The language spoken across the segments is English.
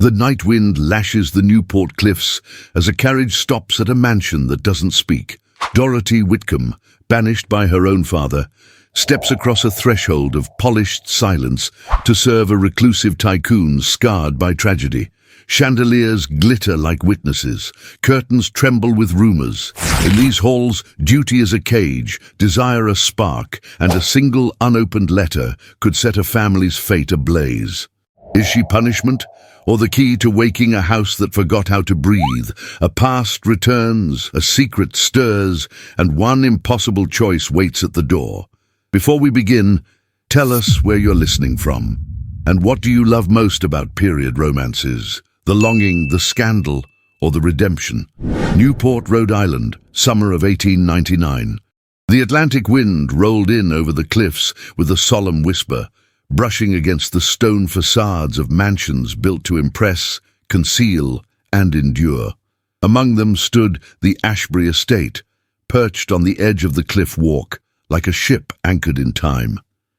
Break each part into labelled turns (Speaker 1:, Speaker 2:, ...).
Speaker 1: The night wind lashes the Newport cliffs as a carriage stops at a mansion that doesn't speak. Doroty Whitcomb, banished by her own father, steps across a threshold of polished silence to serve a reclusive tycoon scarred by tragedy. Chandeliers glitter like witnesses. Curtains tremble with rumors. In these halls, duty is a cage, desire a spark, and a single unopened letter could set a family's fate ablaze. Is she punishment, or the key to waking a house that forgot how to breathe? A past returns, a secret stirs, and one impossible choice waits at the door. Before we begin, tell us where you're listening from, and what do you love most about period romances? The longing, the scandal, or the redemption? Newport, Rhode Island, summer of 1899. The Atlantic wind rolled in over the cliffs with a solemn whisper, brushing against the stone facades of mansions built to impress, conceal, and endure. Among them stood the Ashbury estate, perched on the edge of the cliff walk, like a ship anchored in time.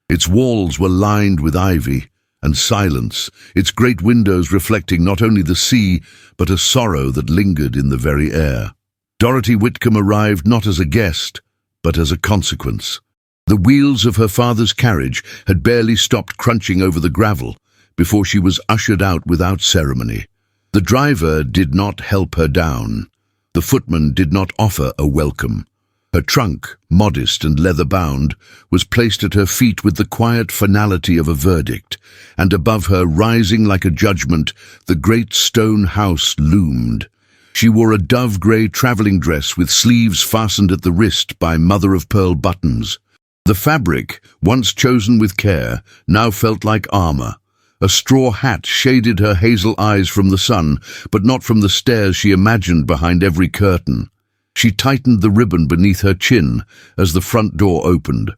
Speaker 1: Its walls were lined with ivy and silence, its great windows reflecting not only the sea, but a sorrow that lingered in the very air. Doroty Whitcomb arrived not as a guest, but as a consequence. The wheels of her father's carriage had barely stopped crunching over the gravel before she was ushered out without ceremony. The driver did not help her down. The footman did not offer a welcome. Her trunk, modest and leather-bound, was placed at her feet with the quiet finality of a verdict, and above her, rising like a judgment, the great stone house loomed. She wore a dove-grey travelling dress with sleeves fastened at the wrist by mother-of-pearl buttons. The fabric, once chosen with care, now felt like armor. A straw hat shaded her hazel eyes from the sun, but not from the stares she imagined behind every curtain. She tightened the ribbon beneath her chin as the front door opened.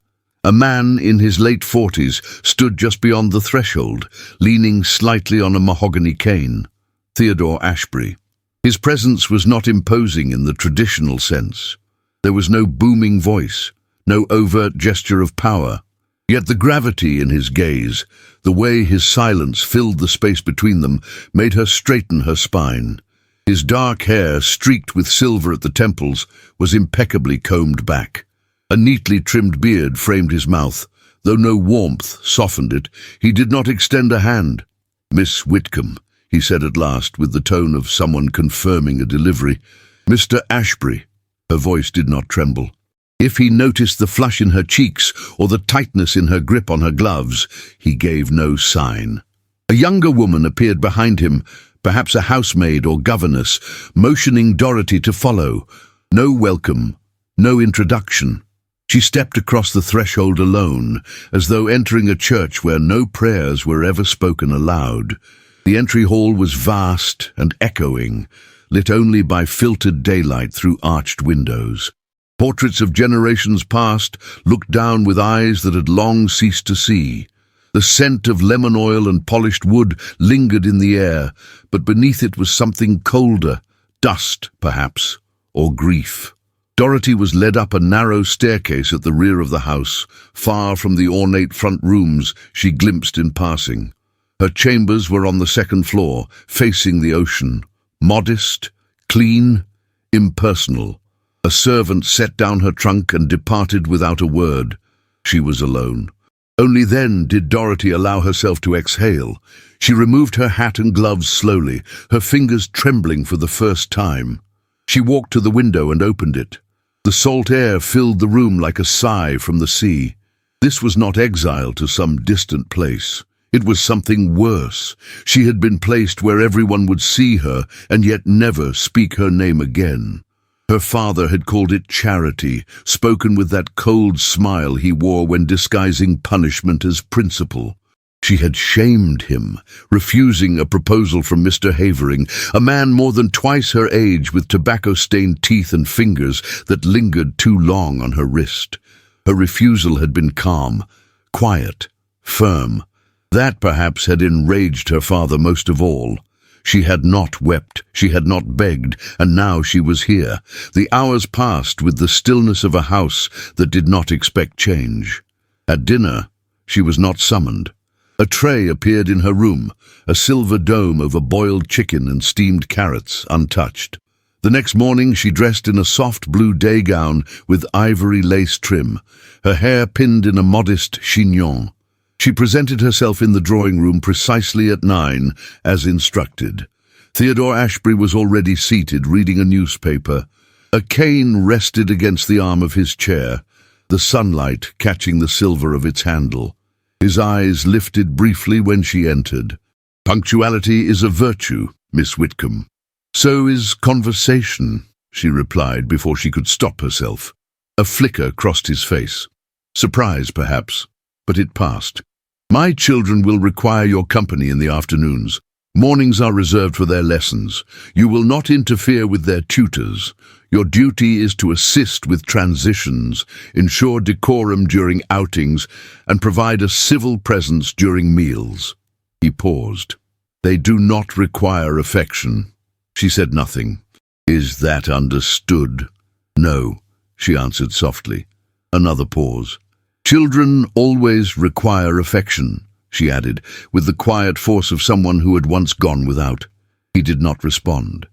Speaker 1: A man in his late 40s stood just beyond the threshold, leaning slightly on a mahogany cane. Theodore Ashbury. His presence was not imposing in the traditional sense. There was no booming voice, no overt gesture of power. Yet the gravity in his gaze, the way his silence filled the space between them, made her straighten her spine. His dark hair, streaked with silver at the temples, was impeccably combed back. A neatly trimmed beard framed his mouth. Though no warmth softened it, he did not extend a hand. "Miss Whitcomb," he said at last, with the tone of someone confirming a delivery. "Mr. Ashbury." Her voice did not tremble. If he noticed the flush in her cheeks or the tightness in her grip on her gloves, he gave no sign. A younger woman appeared behind him, perhaps a housemaid or governess, motioning Doroty to follow. No welcome, no introduction. She stepped across the threshold alone, as though entering a church where no prayers were ever spoken aloud. The entry hall was vast and echoing, lit only by filtered daylight through arched windows. Portraits of generations past looked down with eyes that had long ceased to see. The scent of lemon oil and polished wood lingered in the air, but beneath it was something colder, dust, perhaps, or grief. Doroty was led up a narrow staircase at the rear of the house, far from the ornate front rooms she glimpsed in passing. Her chambers were on the second floor, facing the ocean. Modest, clean, impersonal. A servant set down her trunk and departed without a word. She was alone. Only then did Doroty allow herself to exhale. She removed her hat and gloves slowly, her fingers trembling for the first time. She walked to the window and opened it. The salt air filled the room like a sigh from the sea. This was not exile to some distant place. It was something worse. She had been placed where everyone would see her and yet never speak her name again. Her father had called it charity, spoken with that cold smile he wore when disguising punishment as principle. She had shamed him, refusing a proposal from Mr. Havering, a man more than twice her age with tobacco-stained teeth and fingers that lingered too long on her wrist. Her refusal had been calm, quiet, firm. That perhaps had enraged her father most of all. She had not wept, she had not begged, and now she was here. The hours passed with the stillness of a house that did not expect change. At dinner, she was not summoned. A tray appeared in her room, a silver dome over boiled chicken and steamed carrots, untouched. The next morning she dressed in a soft blue day gown with ivory lace trim, her hair pinned in a modest chignon. She presented herself in the drawing room precisely at 9, as instructed. Theodore Ashbury was already seated, reading a newspaper. A cane rested against the arm of his chair, the sunlight catching the silver of its handle. His eyes lifted briefly when she entered. "Punctuality is a virtue, Miss Whitcomb." "So is conversation," she replied before she could stop herself. A flicker crossed his face. Surprise, perhaps, but it passed. "My children will require your company in the afternoons. Mornings are reserved for their lessons. You will not interfere with their tutors. Your duty is to assist with transitions, ensure decorum during outings, and provide a civil presence during meals." He paused. "They do not require affection." She said nothing. "Is that understood?" "No," she answered softly. Another pause. "Children always require affection," she added, with the quiet force of someone who had once gone without. He did not respond.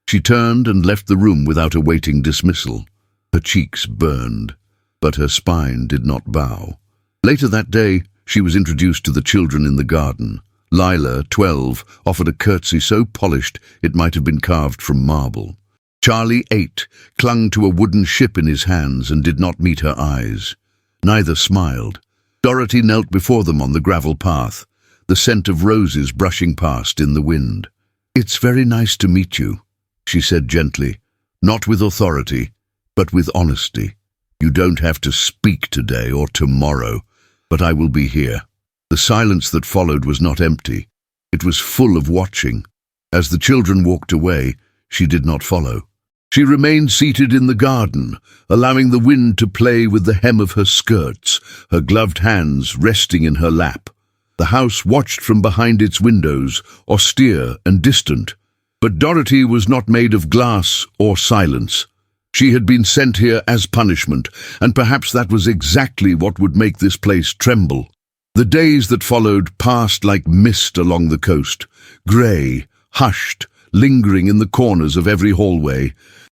Speaker 1: She turned and left the room without awaiting dismissal. Her cheeks burned, but her spine did not bow. Later that day, she was introduced to the children in the garden. Lila, 12, offered a curtsy so polished it might have been carved from marble. Charlie, 8, clung to a wooden ship in his hands and did not meet her eyes. Neither smiled. Doroty knelt before them on the gravel path, the scent of roses brushing past in the wind. "It's very nice to meet you," she said gently, not with authority, but with honesty. "You don't have to speak today or tomorrow, but I will be here." The silence that followed was not empty. It was full of watching. As the children walked away, she did not follow. She remained seated in the garden, allowing the wind to play with the hem of her skirts, her gloved hands resting in her lap. The house watched from behind its windows, austere and distant. But Doroty was not made of glass or silence. She had been sent here as punishment, and perhaps that was exactly what would make this place tremble. The days that followed passed like mist along the coast, grey, hushed, lingering in the corners of every hallway.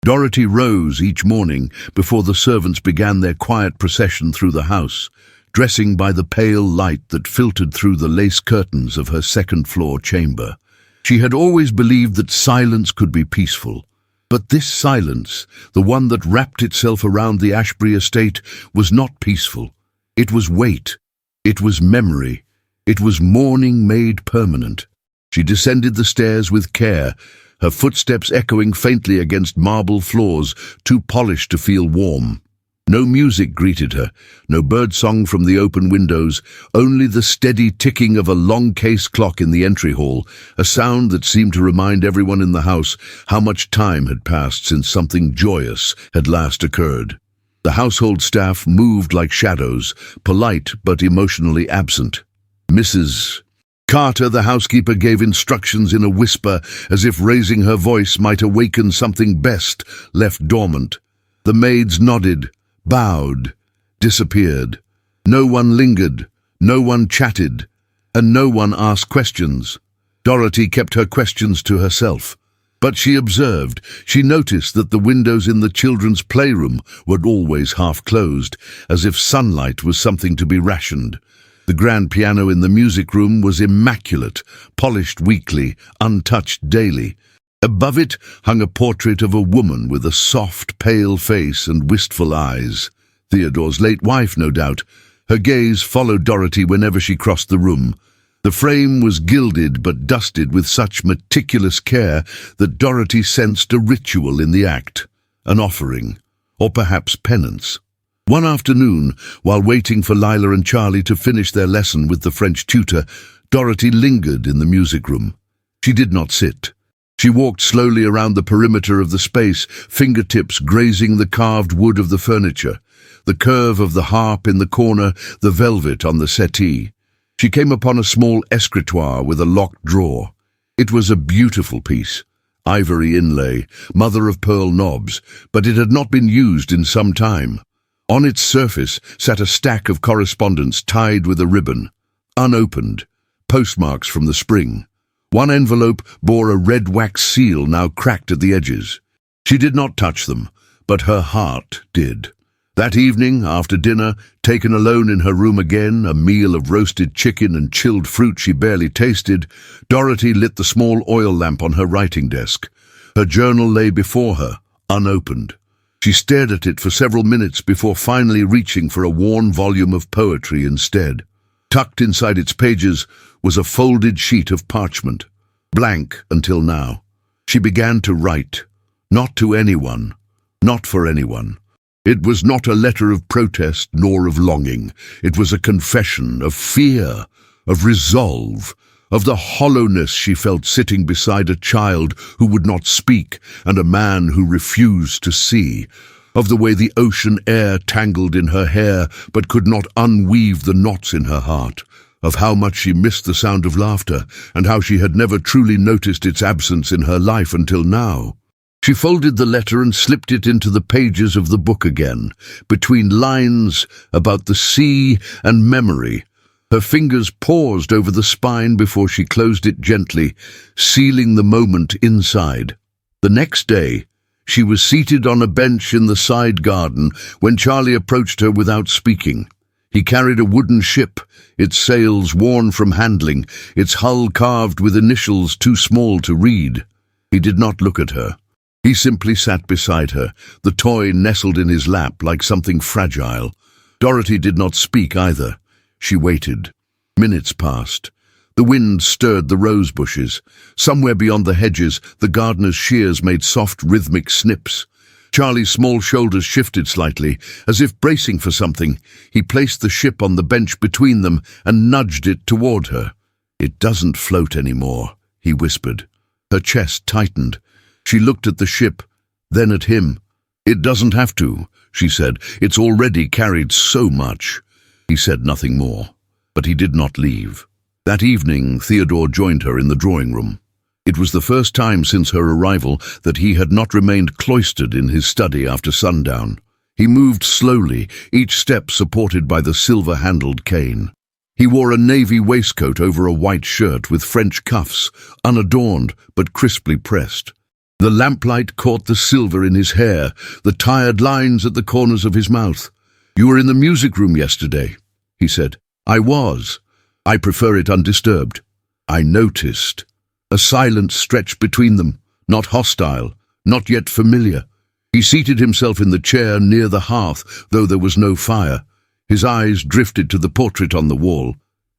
Speaker 1: Doroty rose each morning before the servants began their quiet procession through the house, dressing by the pale light that filtered through the lace curtains of her second-floor chamber. She had always believed that silence could be peaceful. But this silence, the one that wrapped itself around the Ashbury estate, was not peaceful. It was weight. It was memory. It was mourning made permanent. She descended the stairs with care, her footsteps echoing faintly against marble floors, too polished to feel warm. No music greeted her, no birdsong from the open windows, only the steady ticking of a long case clock in the entry hall, a sound that seemed to remind everyone in the house how much time had passed since something joyous had last occurred. The household staff moved like shadows, polite but emotionally absent. Mrs. Carter, the housekeeper, gave instructions in a whisper, as if raising her voice might awaken something best left dormant. The maids nodded, bowed, disappeared. No one lingered, no one chatted, and no one asked questions. Doroty kept her questions to herself. But she observed, she noticed that the windows in the children's playroom were always half closed, as if sunlight was something to be rationed. The grand piano in the music room was immaculate, polished weekly, untouched daily. Above it hung a portrait of a woman with a soft, pale face and wistful eyes. Theodore's late wife, no doubt. Her gaze followed Doroty whenever she crossed the room. The frame was gilded but dusted with such meticulous care that Doroty sensed a ritual in the act, an offering, or perhaps penance. One afternoon, while waiting for Lila and Charlie to finish their lesson with the French tutor, Doroty lingered in the music room. She did not sit. She walked slowly around the perimeter of the space, fingertips grazing the carved wood of the furniture, the curve of the harp in the corner, the velvet on the settee. She came upon a small escritoire with a locked drawer. It was a beautiful piece, ivory inlay, mother-of-pearl knobs, but it had not been used in some time. On its surface sat a stack of correspondence tied with a ribbon, unopened, postmarks from the spring. One envelope bore a red wax seal now cracked at the edges. She did not touch them, but her heart did. That evening, after dinner, taken alone in her room again, a meal of roasted chicken and chilled fruit she barely tasted, Doroty lit the small oil lamp on her writing desk. Her journal lay before her, unopened. She stared at it for several minutes before finally reaching for a worn volume of poetry instead. Tucked inside its pages was a folded sheet of parchment, blank until now. She began to write, not to anyone, not for anyone. It was not a letter of protest nor of longing. It was a confession of fear, of resolve, of the hollowness she felt sitting beside a child who would not speak and a man who refused to see, of the way the ocean air tangled in her hair but could not unweave the knots in her heart, of how much she missed the sound of laughter and how she had never truly noticed its absence in her life until now. She folded the letter and slipped it into the pages of the book again, between lines about the sea and memory. Her fingers paused over the spine before she closed it gently, sealing the moment inside. The next day, she was seated on a bench in the side garden when Charlie approached her without speaking. He carried a wooden ship, its sails worn from handling, its hull carved with initials too small to read. He did not look at her. He simply sat beside her, the toy nestled in his lap like something fragile. Doroty did not speak either. She waited. Minutes passed. The wind stirred the rose bushes. Somewhere beyond the hedges, the gardener's shears made soft, rhythmic snips. Charlie's small shoulders shifted slightly, as if bracing for something. He placed the ship on the bench between them and nudged it toward her. "It doesn't float anymore," he whispered. Her chest tightened. She looked at the ship, then at him. "It doesn't have to," she said. "It's already carried so much." He said nothing more, but he did not leave. That evening, Theodore joined her in the drawing room. It was the first time since her arrival that he had not remained cloistered in his study after sundown. He moved slowly, each step supported by the silver-handled cane. He wore a navy waistcoat over a white shirt with French cuffs, unadorned but crisply pressed. The lamplight caught the silver in his hair, the tired lines at the corners of his mouth. "You were in the music room yesterday," he said. "I was. I prefer it undisturbed." I noticed. A silence stretched between them, not hostile, not yet familiar. He seated himself in the chair near the hearth, though there was no fire. His eyes drifted to the portrait on the wall.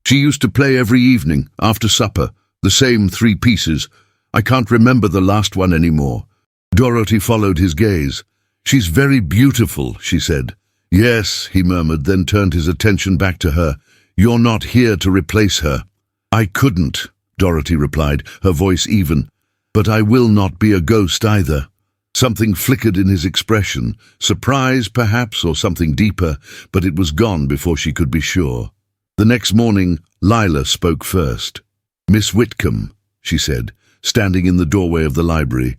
Speaker 1: She used to play every evening, after supper, the same 3 pieces. I can't remember the last one anymore. Doroty followed his gaze. "She's very beautiful," she said. "Yes," he murmured, then turned his attention back to her. "You're not here to replace her." "I couldn't," Doroty replied, her voice even. "But I will not be a ghost either." Something flickered in his expression, surprise perhaps, or something deeper, but it was gone before she could be sure. The next morning, Lila spoke first. "Miss Whitcomb," she said, standing in the doorway of the library.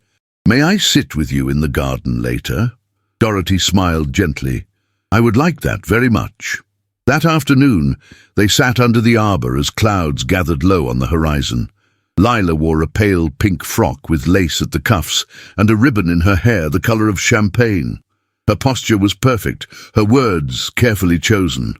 Speaker 1: "May I sit with you in the garden later?" Doroty smiled gently. "I would like that very much." That afternoon, they sat under the arbor as clouds gathered low on the horizon. Lila wore a pale pink frock with lace at the cuffs and a ribbon in her hair the color of champagne. Her posture was perfect, her words carefully chosen.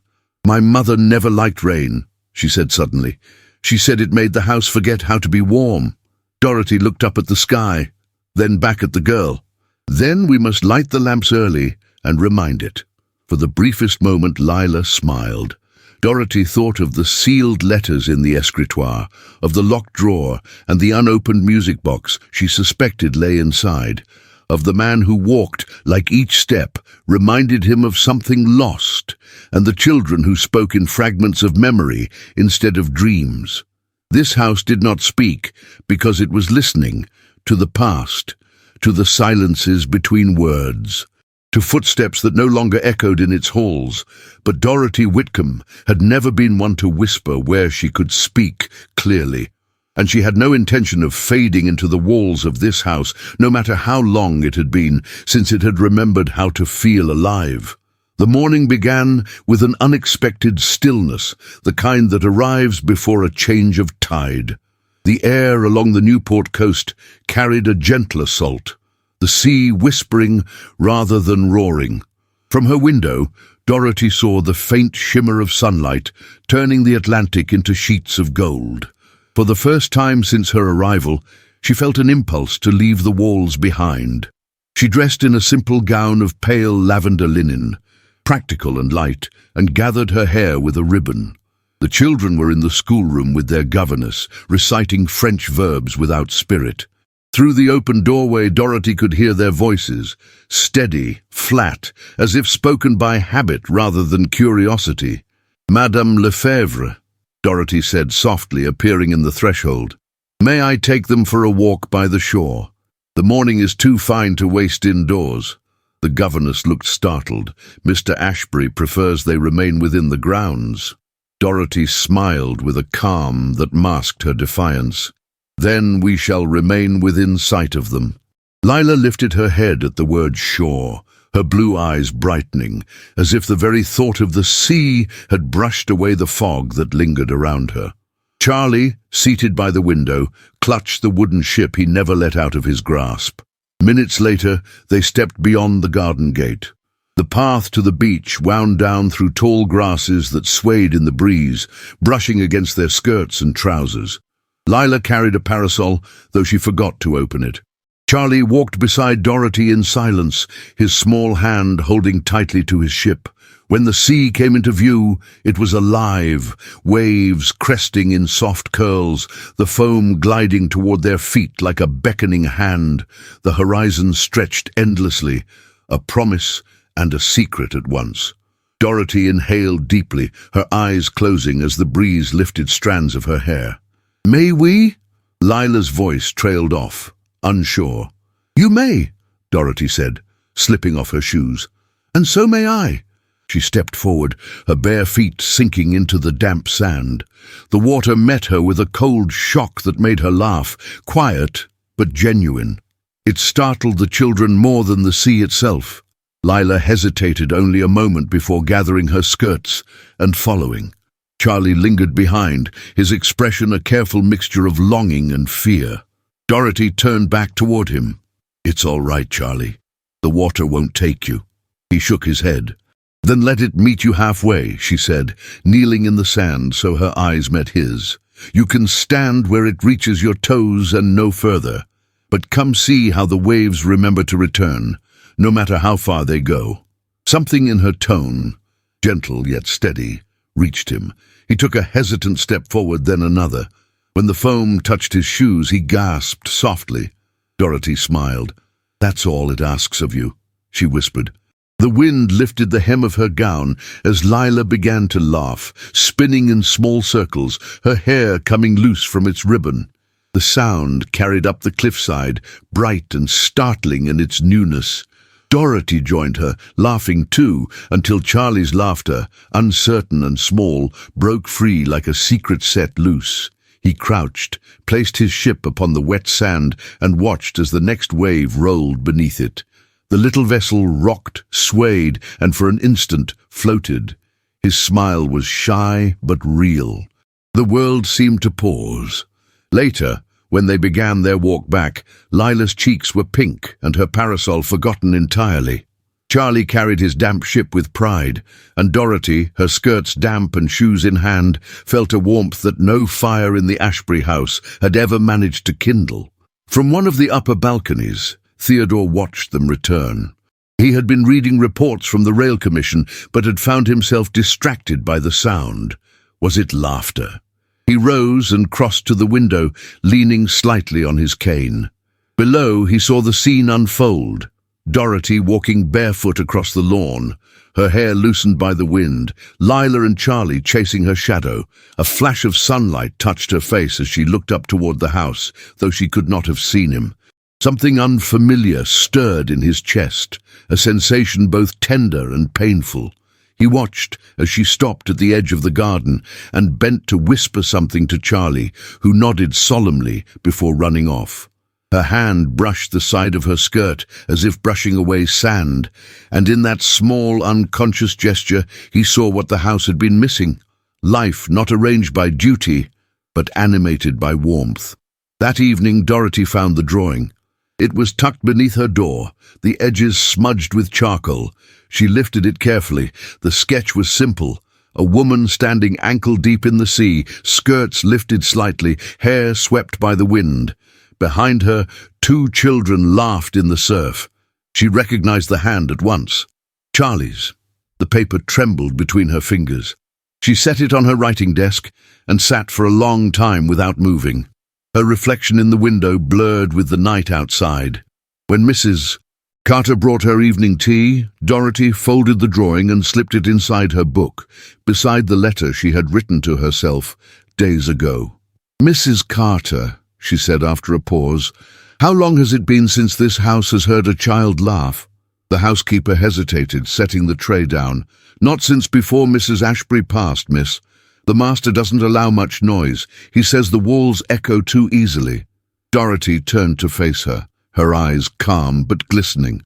Speaker 1: "My mother never liked rain," she said suddenly. "She said it made the house forget how to be warm." Doroty looked up at the sky, then back at the girl. "Then we must light the lamps early and remind it." For the briefest moment, Lila smiled. Doroty thought of the sealed letters in the escritoire, of the locked drawer and the unopened music box she suspected lay inside, of the man who walked like each step reminded him of something lost, and the children who spoke in fragments of memory instead of dreams. This house did not speak because it was listening to the past, to the silences between words, to footsteps that no longer echoed in its halls. But Doroty Whitcomb had never been one to whisper where she could speak clearly, and she had no intention of fading into the walls of this house, no matter how long it had been since it had remembered how to feel alive. The morning began with an unexpected stillness, the kind that arrives before a change of tide. The air along the Newport coast carried a gentle assault, the sea whispering rather than roaring. From her window, Doroty saw the faint shimmer of sunlight turning the Atlantic into sheets of gold. For the first time since her arrival, she felt an impulse to leave the walls behind. She dressed in a simple gown of pale lavender linen, practical and light, and gathered her hair with a ribbon. The children were in the schoolroom with their governess, reciting French verbs without spirit. Through the open doorway, Doroty could hear their voices, steady, flat, as if spoken by habit rather than curiosity. "Madame Lefebvre," Doroty said softly, appearing in the threshold. "May I take them for a walk by the shore? The morning is too fine to waste indoors." The governess looked startled. "Mr. Ashbury prefers they remain within the grounds." Doroty smiled with a calm that masked her defiance. "Then we shall remain within sight of them." Lila lifted her head at the word shore, her blue eyes brightening, as if the very thought of the sea had brushed away the fog that lingered around her. Charlie, seated by the window, clutched the wooden ship he never let out of his grasp. Minutes later, they stepped beyond the garden gate. The path to the beach wound down through tall grasses that swayed in the breeze, brushing against their skirts and trousers. Lila carried a parasol, though she forgot to open it. Charlie walked beside Doroty in silence, his small hand holding tightly to his ship. When the sea came into view, it was alive, waves cresting in soft curls, the foam gliding toward their feet like a beckoning hand. The horizon stretched endlessly, a promise and a secret at once. Doroty inhaled deeply, her eyes closing as the breeze lifted strands of her hair. "May we?" Lila's voice trailed off, unsure. "You may," Doroty said, slipping off her shoes. "And so may I." She stepped forward, her bare feet sinking into the damp sand. The water met her with a cold shock that made her laugh, quiet but genuine. It startled the children more than the sea itself. Lila hesitated only a moment before gathering her skirts and following. Charlie lingered behind, his expression a careful mixture of longing and fear. Doroty turned back toward him. "It's all right, Charlie. The water won't take you." He shook his head. "Then let it meet you halfway," she said, kneeling in the sand so her eyes met his. "You can stand where it reaches your toes and no further. But come see how the waves remember to return, no matter how far they go." Something in her tone, gentle yet steady, reached him. He took a hesitant step forward, then another. When the foam touched his shoes, he gasped softly. Doroty smiled. "That's all it asks of you," she whispered. The wind lifted the hem of her gown as Lila began to laugh, spinning in small circles, her hair coming loose from its ribbon. The sound carried up the cliffside, bright and startling in its newness. Doroty joined her, laughing too, until Charlie's laughter, uncertain and small, broke free like a secret set loose. He crouched, placed his ship upon the wet sand, and watched as the next wave rolled beneath it. The little vessel rocked, swayed, and for an instant floated. His smile was shy but real. The world seemed to pause. Later, when they began their walk back, Lila's cheeks were pink and her parasol forgotten entirely. Charlie carried his damp ship with pride, and Doroty, her skirts damp and shoes in hand, felt a warmth that no fire in the Ashbury house had ever managed to kindle. From one of the upper balconies, Theodore watched them return. He had been reading reports from the Rail Commission, but had found himself distracted by the sound. Was it laughter? He rose and crossed to the window, leaning slightly on his cane. Below, he saw the scene unfold. Doroty walking barefoot across the lawn, her hair loosened by the wind, Lila and Charlie chasing her shadow. A flash of sunlight touched her face as she looked up toward the house, though she could not have seen him. Something unfamiliar stirred in his chest, a sensation both tender and painful. He watched as she stopped at the edge of the garden and bent to whisper something to Charlie, who nodded solemnly before running off. Her hand brushed the side of her skirt as if brushing away sand, and in that small, unconscious gesture he saw what the house had been missing: life not arranged by duty, but animated by warmth. That evening Doroty found the drawing. It was tucked beneath her door, the edges smudged with charcoal. She lifted it carefully. The sketch was simple: a woman standing ankle-deep in the sea, skirts lifted slightly, hair swept by the wind. Behind her, 2 children laughed in the surf. She recognized the hand at once. Charlie's. The paper trembled between her fingers. She set it on her writing desk and sat for a long time without moving. Her reflection in the window blurred with the night outside. When Mrs. Carter brought her evening tea, Doroty folded the drawing and slipped it inside her book, beside the letter she had written to herself days ago. "Mrs. Carter," she said after a pause, "how long has it been since this house has heard a child laugh?" The housekeeper hesitated, setting the tray down. "Not since before Mrs. Ashbury passed, miss. The master doesn't allow much noise. He says the walls echo too easily." Doroty turned to face her, her eyes calm but glistening.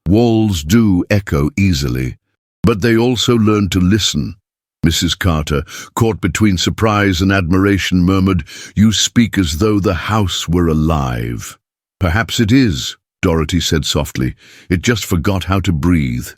Speaker 1: "Walls do echo easily, but they also learn to listen." Mrs. Carter, caught between surprise and admiration, murmured, "You speak as though the house were alive." "Perhaps it is," Doroty said softly. "It just forgot how to breathe."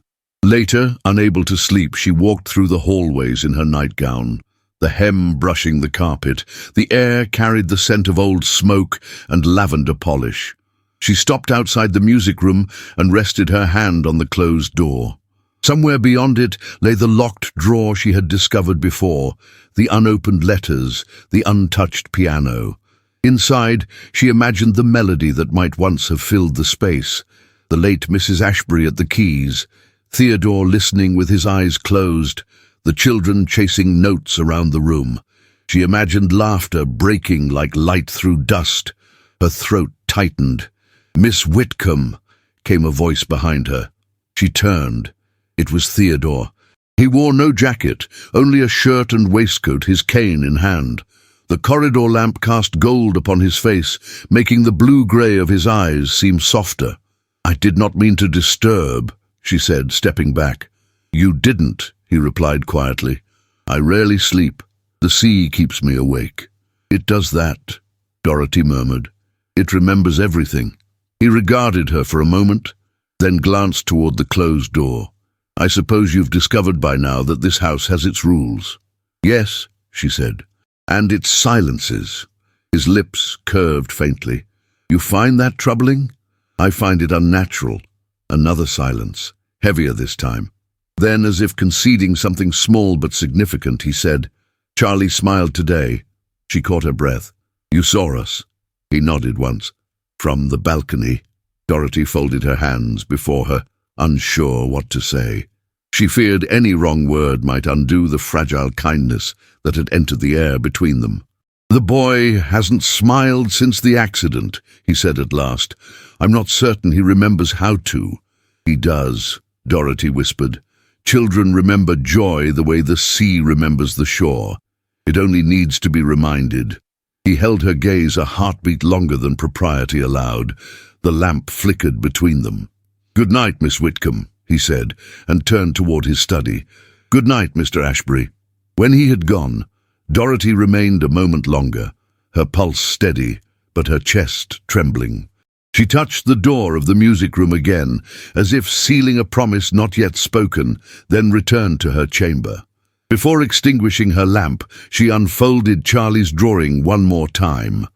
Speaker 1: Later, unable to sleep, she walked through the hallways in her nightgown, the hem brushing the carpet. The air carried the scent of old smoke and lavender polish. She stopped outside the music room and rested her hand on the closed door. Somewhere beyond it lay the locked drawer she had discovered before, the unopened letters, the untouched piano. Inside, she imagined the melody that might once have filled the space: the late Mrs. Ashbury at the keys, Theodore listening with his eyes closed, the children chasing notes around the room. She imagined laughter breaking like light through dust. Her throat tightened. "Miss Whitcomb," came a voice behind her. She turned. It was Theodore. He wore no jacket, only a shirt and waistcoat, his cane in hand. The corridor lamp cast gold upon his face, making the blue-grey of his eyes seem softer. "I did not mean to disturb," she said, stepping back. "You didn't," he replied quietly. "I rarely sleep. The sea keeps me awake." "It does that," Doroty murmured. "It remembers everything." He regarded her for a moment, then glanced toward the closed door. "I suppose you've discovered by now that this house has its rules." "Yes," she said, "and its silences." His lips curved faintly. "You find that troubling?" "I find it unnatural." Another silence, heavier this time. Then, as if conceding something small but significant, he said, "Charlie smiled today." She caught her breath. "You saw us?" He nodded once. "From the balcony." Doroty folded her hands before her, unsure what to say. She feared any wrong word might undo the fragile kindness that had entered the air between them. "The boy hasn't smiled since the accident," he said at last. "I'm not certain he remembers how to." "He does," Doroty whispered. "Children remember joy the way the sea remembers the shore. It only needs to be reminded." He held her gaze a heartbeat longer than propriety allowed. The lamp flickered between them. "Good night, Miss Whitcomb," he said, and turned toward his study. "Good night, Mr. Ashbury." When he had gone, Doroty remained a moment longer, her pulse steady, but her chest trembling. She touched the door of the music room again, as if sealing a promise not yet spoken, then returned to her chamber. Before extinguishing her lamp, she unfolded Charlie's drawing one more time.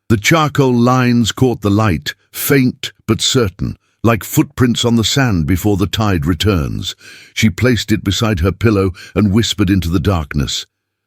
Speaker 1: The charcoal lines caught the light, faint but certain, like footprints on the sand before the tide returns. She placed it beside her pillow and whispered into the darkness,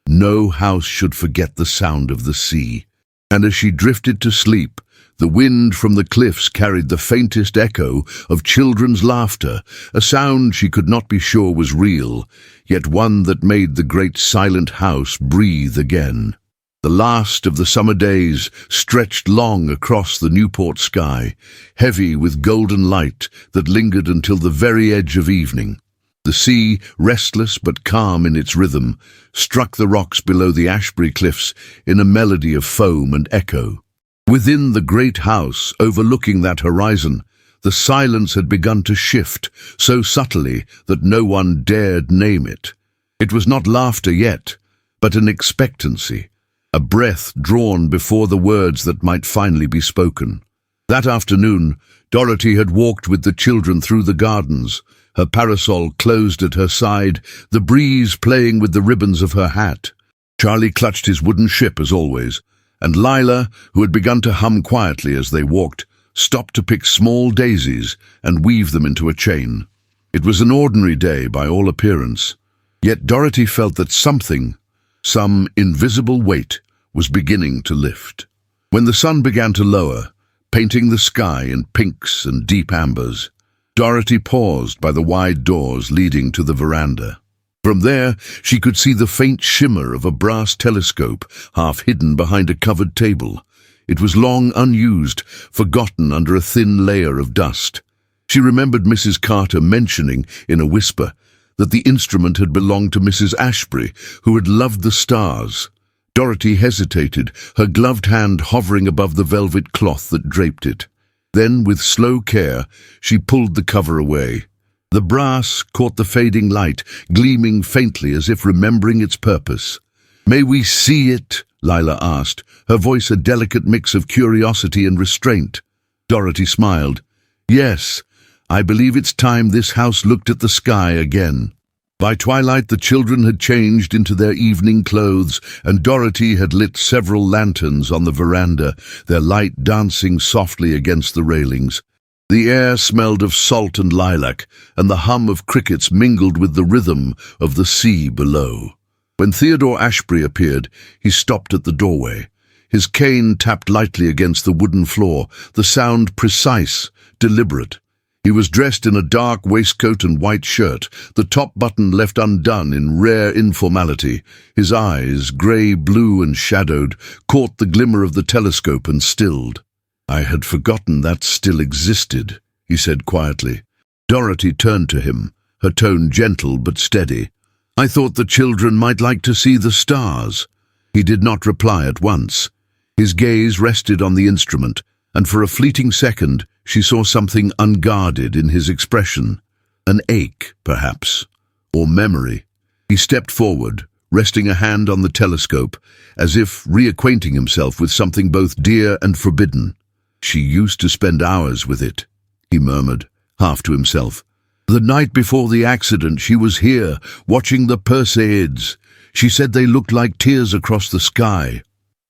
Speaker 1: "No house should forget the sound of the sea." And as she drifted to sleep, the wind from the cliffs carried the faintest echo of children's laughter, a sound she could not be sure was real, yet one that made the great silent house breathe again. The last of the summer days stretched long across the Newport sky, heavy with golden light that lingered until the very edge of evening. The sea, restless but calm in its rhythm, struck the rocks below the Ashbury cliffs in a melody of foam and echo. Within the great house overlooking that horizon, the silence had begun to shift so subtly that no one dared name it. It was not laughter yet, but an expectancy, a breath drawn before the words that might finally be spoken. That afternoon, Doroty had walked with the children through the gardens, her parasol closed at her side, the breeze playing with the ribbons of her hat. Charlie clutched his wooden ship as always, and Lila, who had begun to hum quietly as they walked, stopped to pick small daisies and weave them into a chain. It was an ordinary day by all appearance, yet Doroty felt that something, some invisible weight, was beginning to lift. When the sun began to lower, painting the sky in pinks and deep ambers, Doroty paused by the wide doors leading to the veranda. From there, she could see the faint shimmer of a brass telescope half hidden behind a covered table. It was long unused, forgotten under a thin layer of dust. She remembered Mrs. Carter mentioning, in a whisper, that the instrument had belonged to Mrs. Ashbury, who had loved the stars. Doroty hesitated, her gloved hand hovering above the velvet cloth that draped it. Then, with slow care, she pulled the cover away. The brass caught the fading light, gleaming faintly as if remembering its purpose. "May we see it?" Lila asked, her voice a delicate mix of curiosity and restraint. Doroty smiled. "Yes, I believe it's time this house looked at the sky again." By twilight the children had changed into their evening clothes, and Doroty had lit several lanterns on the veranda, their light dancing softly against the railings. The air smelled of salt and lilac, and the hum of crickets mingled with the rhythm of the sea below. When Theodore Ashbury appeared, he stopped at the doorway. His cane tapped lightly against the wooden floor, the sound precise, deliberate. He was dressed in a dark waistcoat and white shirt, the top button left undone in rare informality. His eyes, grey-blue and shadowed, caught the glimmer of the telescope and stilled. "I had forgotten that still existed," he said quietly. Doroty turned to him, her tone gentle but steady. "I thought the children might like to see the stars." He did not reply at once. His gaze rested on the instrument, and for a fleeting second she saw something unguarded in his expression. An ache, perhaps, or memory. He stepped forward, resting a hand on the telescope, as if reacquainting himself with something both dear and forbidden. "She used to spend hours with it," he murmured, half to himself. "The night before the accident she was here, watching the Perseids. She said they looked like tears across the sky."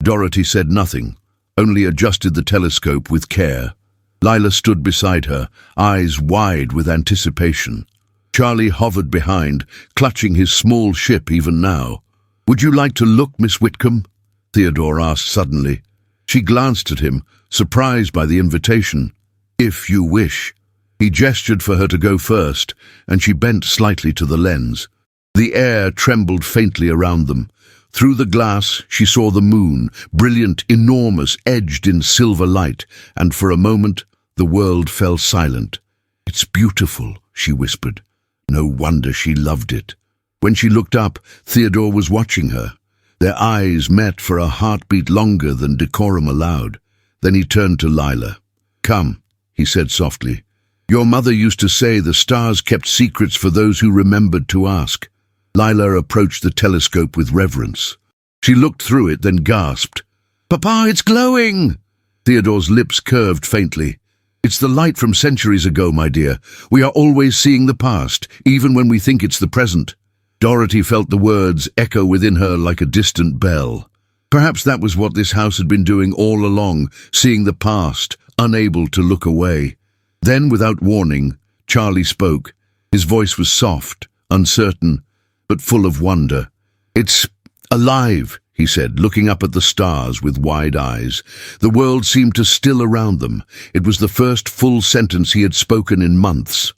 Speaker 1: Doroty said nothing, only adjusted the telescope with care. Lila stood beside her, eyes wide with anticipation. Charlie hovered behind, clutching his small ship even now. "Would you like to look, Miss Whitcomb?" Theodore asked suddenly. She glanced at him, surprised by the invitation. "If you wish." He gestured for her to go first, and she bent slightly to the lens. The air trembled faintly around them. Through the glass she saw the moon, brilliant, enormous, edged in silver light, and for a moment the world fell silent. "It's beautiful," she whispered. No wonder she loved it. When she looked up, Theodore was watching her. Their eyes met for a heartbeat longer than decorum allowed. Then he turned to Lila. "Come," he said softly. "Your mother used to say the stars kept secrets for those who remembered to ask." Lila approached the telescope with reverence. She looked through it, then gasped. "Papa, it's glowing!" Theodore's lips curved faintly. "It's the light from centuries ago, my dear. We are always seeing the past, even when we think it's the present." Doroty felt the words echo within her like a distant bell. Perhaps that was what this house had been doing all along, seeing the past, unable to look away. Then, without warning, Charlie spoke. His voice was soft, uncertain, but full of wonder. "It's alive," he said, looking up at the stars with wide eyes. The world seemed to still around them. It was the first full sentence he had spoken in months.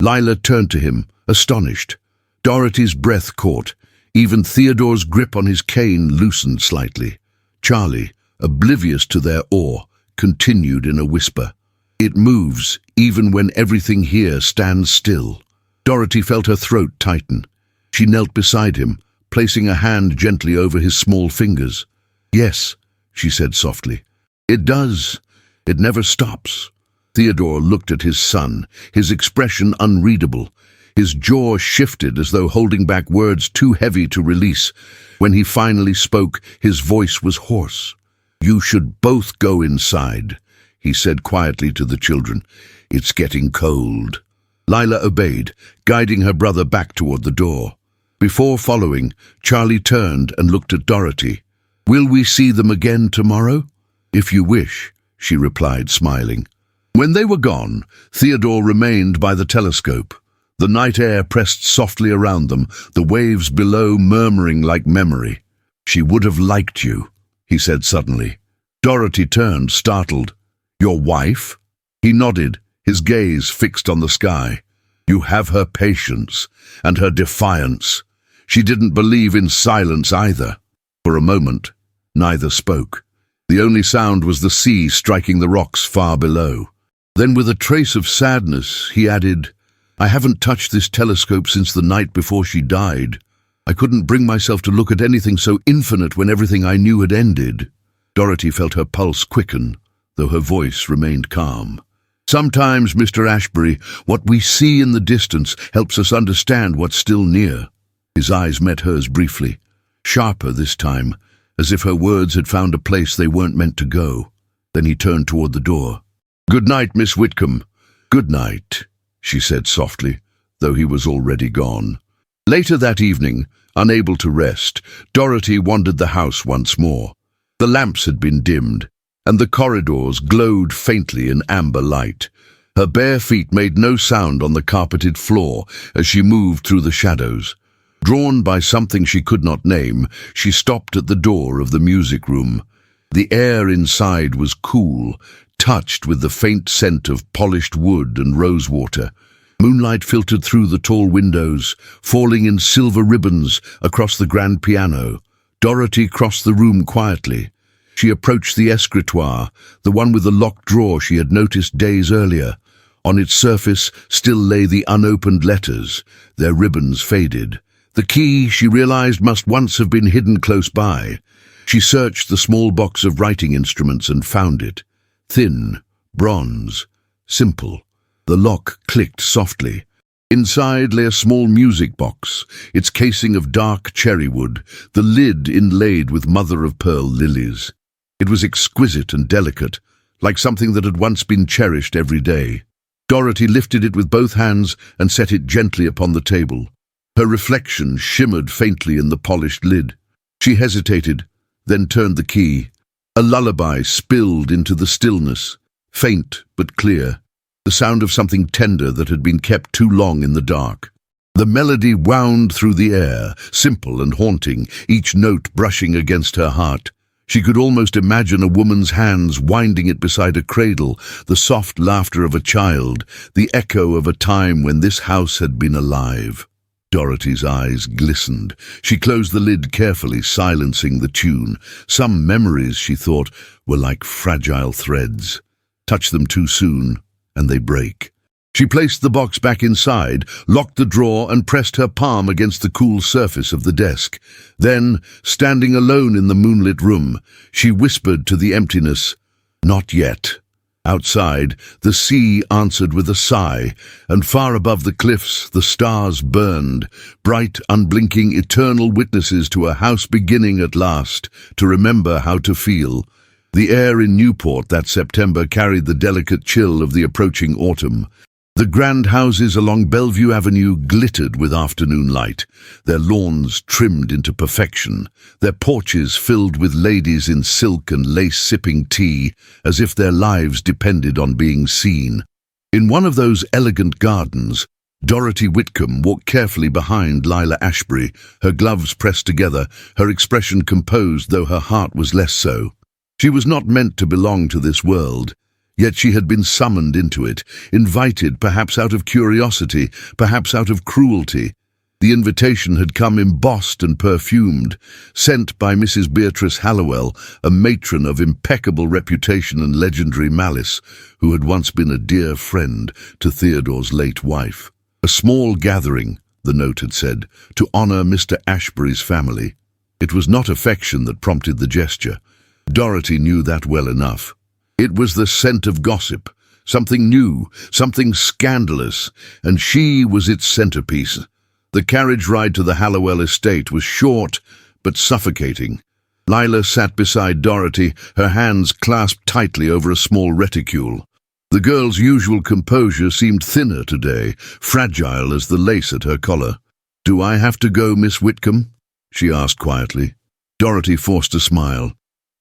Speaker 1: Lila turned to him, astonished. Doroty's breath caught. Even Theodore's grip on his cane loosened slightly. Charlie, oblivious to their awe, continued in a whisper. "It moves, even when everything here stands still." Doroty felt her throat tighten. She knelt beside him, placing a hand gently over his small fingers. "Yes," she said softly. "It does. It never stops." Theodore looked at his son, his expression unreadable. His jaw shifted as though holding back words too heavy to release. When he finally spoke, his voice was hoarse. "You should both go inside," he said quietly to the children. "It's getting cold." Lila obeyed, guiding her brother back toward the door. Before following, Charlie turned and looked at Doroty. "Will we see them again tomorrow?" "If you wish," she replied, smiling. When they were gone, Theodore remained by the telescope. The night air pressed softly around them, the waves below murmuring like memory. "She would have liked you," he said suddenly. Doroty turned, startled. "Your wife?" He nodded, his gaze fixed on the sky. "You have her patience and her defiance." She didn't believe in silence either. For a moment, neither spoke. The only sound was the sea striking the rocks far below. Then, with a trace of sadness, he added, "I haven't touched this telescope since the night before she died. I couldn't bring myself to look at anything so infinite when everything I knew had ended." Doroty felt her pulse quicken, though her voice remained calm. "Sometimes, Mr. Ashbury, what we see in the distance helps us understand what's still near." His eyes met hers briefly, sharper this time, as if her words had found a place they weren't meant to go. Then he turned toward the door. "Good night, Miss Whitcomb." "Good night," she said softly, though he was already gone. Later that evening, unable to rest, Doroty wandered the house once more. The lamps had been dimmed, and the corridors glowed faintly in amber light. Her bare feet made no sound on the carpeted floor as she moved through the shadows. Drawn by something she could not name, she stopped at the door of the music room. The air inside was cool, touched with the faint scent of polished wood and rosewater. Moonlight filtered through the tall windows, falling in silver ribbons across the grand piano. Doroty crossed the room quietly. She approached the escritoire, the one with the locked drawer she had noticed days earlier. On its surface still lay the unopened letters, their ribbons faded. The key, she realized, must once have been hidden close by. She searched the small box of writing instruments and found it. Thin, bronze, simple. The lock clicked softly. Inside lay a small music box, its casing of dark cherry wood, the lid inlaid with mother-of-pearl lilies. It was exquisite and delicate, like something that had once been cherished every day. Doroty lifted it with both hands and set it gently upon the table. Her reflection shimmered faintly in the polished lid. She hesitated, then turned the key. A lullaby spilled into the stillness, faint but clear, the sound of something tender that had been kept too long in the dark. The melody wound through the air, simple and haunting, each note brushing against her heart. She could almost imagine a woman's hands winding it beside a cradle, the soft laughter of a child, the echo of a time when this house had been alive. Doroty's eyes glistened. She closed the lid carefully, silencing the tune. Some memories, she thought, were like fragile threads. Touch them too soon, and they break. She placed the box back inside, locked the drawer, and pressed her palm against the cool surface of the desk. Then, standing alone in the moonlit room, she whispered to the emptiness, "Not yet." Outside, the sea answered with a sigh, and far above the cliffs the stars burned, bright, unblinking, eternal witnesses to a house beginning at last, to remember how to feel. The air in Newport that September carried the delicate chill of the approaching autumn. The grand houses along Bellevue Avenue glittered with afternoon light, their lawns trimmed into perfection, their porches filled with ladies in silk and lace sipping tea, as if their lives depended on being seen. In one of those elegant gardens, Doroty Whitcomb walked carefully behind Lila Ashbury, her gloves pressed together, her expression composed though her heart was less so. She was not meant to belong to this world. Yet she had been summoned into it, invited perhaps out of curiosity, perhaps out of cruelty. The invitation had come embossed and perfumed, sent by Mrs. Beatrice Hallowell, a matron of impeccable reputation and legendary malice, who had once been a dear friend to Theodore's late wife. A small gathering, the note had said, to honor Mr. Ashbury's family. It was not affection that prompted the gesture. Doroty knew that well enough. It was the scent of gossip, something new, something scandalous, and she was its centerpiece. The carriage ride to the Hallowell estate was short but suffocating. Lila sat beside Doroty, her hands clasped tightly over a small reticule. The girl's usual composure seemed thinner today, fragile as the lace at her collar. "Do I have to go, Miss Whitcomb?" she asked quietly. Doroty forced a smile.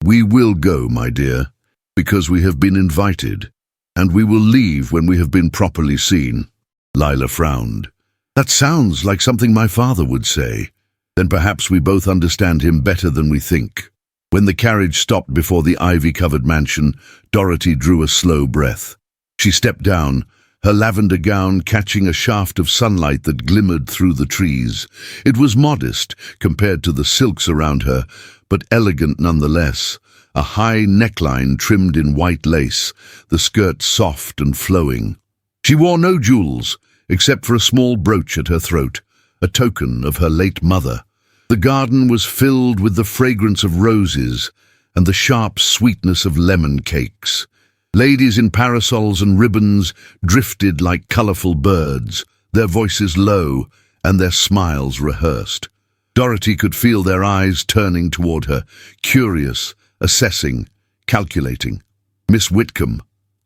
Speaker 1: "We will go, my dear, because we have been invited, and we will leave when we have been properly seen." Lila frowned. "That sounds like something my father would say. Then perhaps we both understand him better than we think." When the carriage stopped before the ivy-covered mansion, Doroty drew a slow breath. She stepped down, her lavender gown catching a shaft of sunlight that glimmered through the trees. It was modest compared to the silks around her, but elegant nonetheless. A high neckline trimmed in white lace, the skirt soft and flowing. She wore no jewels, except for a small brooch at her throat, a token of her late mother. The garden was filled with the fragrance of roses and the sharp sweetness of lemon cakes. Ladies in parasols and ribbons drifted like colourful birds, their voices low and their smiles rehearsed. Doroty could feel their eyes turning toward her, curious, assessing, calculating. "Miss Whitcomb,"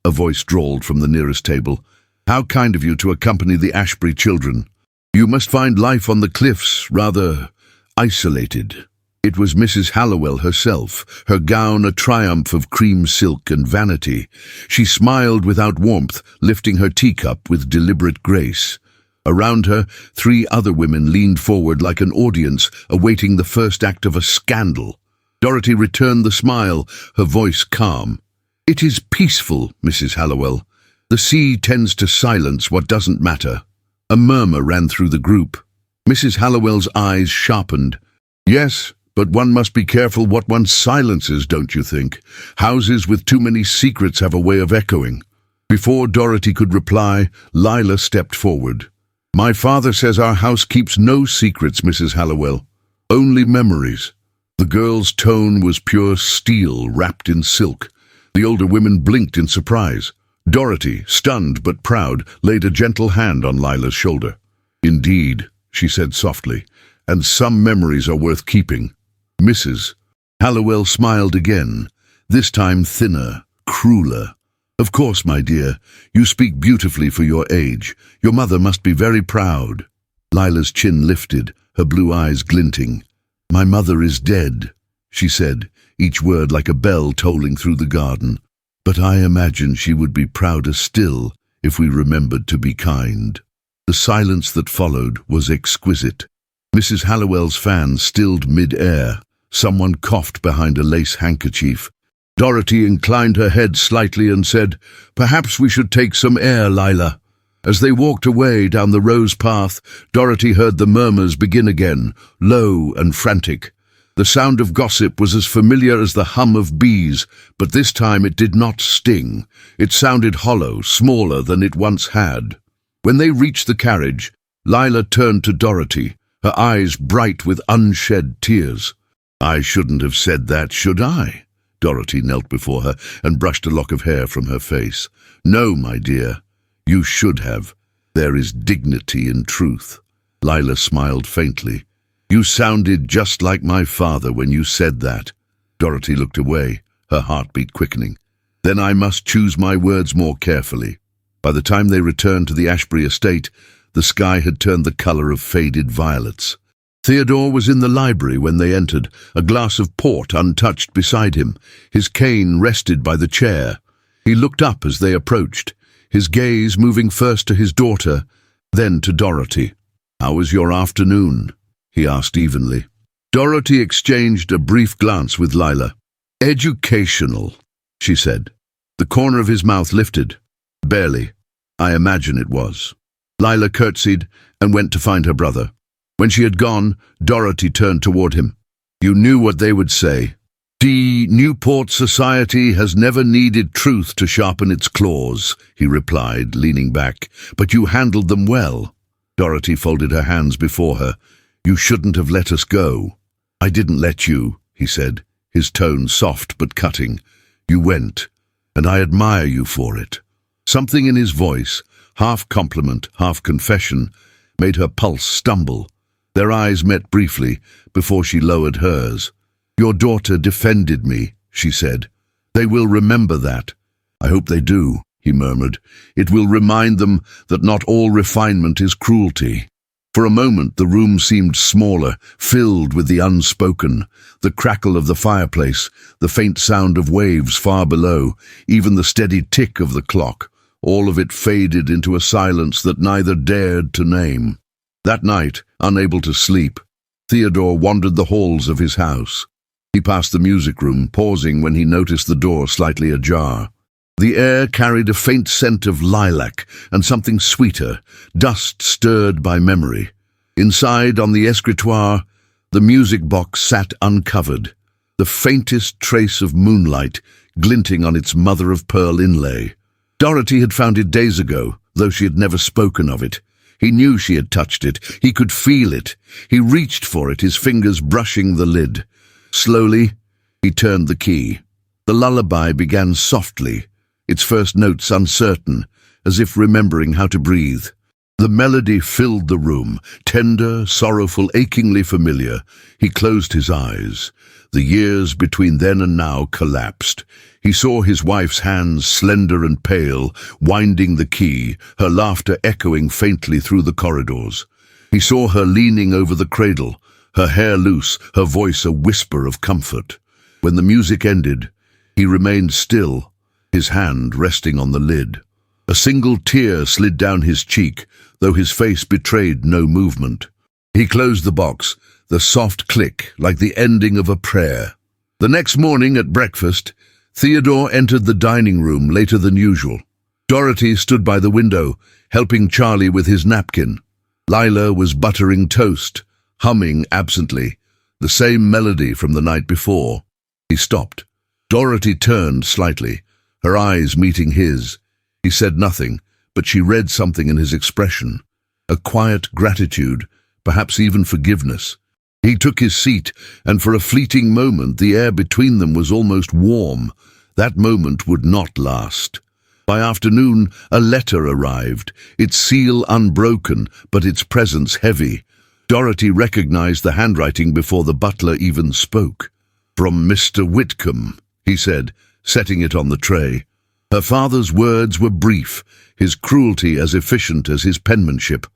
Speaker 1: a voice drawled from the nearest table, "how kind of you to accompany the Ashbury children. You must find life on the cliffs rather isolated." It was Mrs. Hallowell herself, her gown a triumph of cream silk and vanity. She smiled without warmth, lifting her teacup with deliberate grace. Around her, 3 other women leaned forward like an audience, awaiting the first act of a scandal. Doroty returned the smile, her voice calm. "It is peaceful, Mrs. Hallowell. The sea tends to silence what doesn't matter." A murmur ran through the group. Mrs. Hallowell's eyes sharpened. "Yes, but one must be careful what one silences, don't you think? Houses with too many secrets have a way of echoing." Before Doroty could reply, Lila stepped forward. "My father says our house keeps no secrets, Mrs. Hallowell. Only memories." The girl's tone was pure steel wrapped in silk. The older women blinked in surprise. Doroty, stunned but proud, laid a gentle hand on Lila's shoulder. "Indeed," she said softly, "and some memories are worth keeping." Mrs. Hallowell smiled again, this time thinner, crueler. "Of course, my dear, you speak beautifully for your age. Your mother must be very proud." Lila's chin lifted, her blue eyes glinting. "My mother is dead," she said, each word like a bell tolling through the garden. "But I imagine she would be prouder still if we remembered to be kind." The silence that followed was exquisite. Mrs. Hallowell's fan stilled mid-air. Someone coughed behind a lace handkerchief. Doroty inclined her head slightly and said, "Perhaps we should take some air, Lila." As they walked away down the rose path, Doroty heard the murmurs begin again, low and frantic. The sound of gossip was as familiar as the hum of bees, but this time it did not sting. It sounded hollow, smaller than it once had. When they reached the carriage, Lila turned to Doroty, her eyes bright with unshed tears. "I shouldn't have said that, should I?" Doroty knelt before her and brushed a lock of hair from her face. "No, my dear, you should have. There is dignity in truth." Lila smiled faintly. "You sounded just like my father when you said that." Doroty looked away, her heartbeat quickening. "Then I must choose my words more carefully." By the time they returned to the Ashbury estate, the sky had turned the colour of faded violets. Theodore was in the library when they entered, a glass of port untouched beside him. His cane rested by the chair. He looked up as they approached, his gaze moving first to his daughter, then to Doroty. "How was your afternoon?" he asked evenly. Doroty exchanged a brief glance with Lila. "Educational," she said. The corner of his mouth lifted. "Barely. I imagine it was." Lila curtsied and went to find her brother. When she had gone, Doroty turned toward him. "You knew what they would say. Newport society has never needed truth to sharpen its claws," he replied, leaning back. "But you handled them well." Doroty folded her hands before her. "You shouldn't have let us go." "I didn't let you," he said, his tone soft but cutting. "You went, and I admire you for it." Something in his voice, half compliment, half confession, made her pulse stumble. Their eyes met briefly before she lowered hers. "Your daughter defended me," she said. "They will remember that." "I hope they do," he murmured. "It will remind them that not all refinement is cruelty." For a moment the room seemed smaller, filled with the unspoken, the crackle of the fireplace, the faint sound of waves far below, even the steady tick of the clock. All of it faded into a silence that neither dared to name. That night, unable to sleep, Theodore wandered the halls of his house. He passed the music room, pausing when he noticed the door slightly ajar. The air carried a faint scent of lilac and something sweeter, dust stirred by memory. Inside, on the escritoire, the music box sat uncovered, the faintest trace of moonlight glinting on its mother-of-pearl inlay. Doroty had found it days ago, though she had never spoken of it. He knew she had touched it. He could feel it. He reached for it, his fingers brushing the lid. Slowly, he turned the key. The lullaby began softly, its first notes uncertain, as if remembering how to breathe. The melody filled the room, tender, sorrowful, achingly familiar. He closed his eyes. The years between then and now collapsed. He saw his wife's hands, slender and pale, winding the key, her laughter echoing faintly through the corridors. He saw her leaning over the cradle, her hair loose, her voice a whisper of comfort. When the music ended, he remained still, his hand resting on the lid. A single tear slid down his cheek, though his face betrayed no movement. He closed the box, the soft click like the ending of a prayer. The next morning at breakfast, Theodore entered the dining room later than usual. Doroty stood by the window, helping Charlie with his napkin. Lila was buttering toast, humming absently, the same melody from the night before. He stopped. Doroty turned slightly, her eyes meeting his. He said nothing, but she read something in his expression. A quiet gratitude, perhaps even forgiveness. He took his seat, and for a fleeting moment the air between them was almost warm. That moment would not last. By afternoon, a letter arrived, its seal unbroken, but its presence heavy. Doroty recognized the handwriting before the butler even spoke. "From Mr. Whitcomb," he said, setting it on the tray. Her father's words were brief, his cruelty as efficient as his penmanship.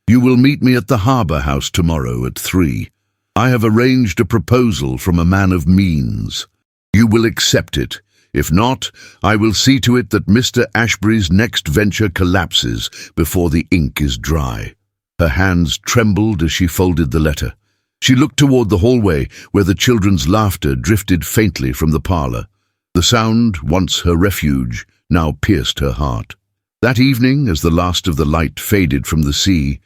Speaker 1: "You will meet me at the harbour house tomorrow at 3. I have arranged a proposal from a man of means. You will accept it. If not, I will see to it that Mr. Ashbury's next venture collapses before the ink is dry." Her hands trembled as she folded the letter. She looked toward the hallway where the children's laughter drifted faintly from the parlour. The sound, once her refuge, now pierced her heart. That evening, as the last of the light faded from the sea,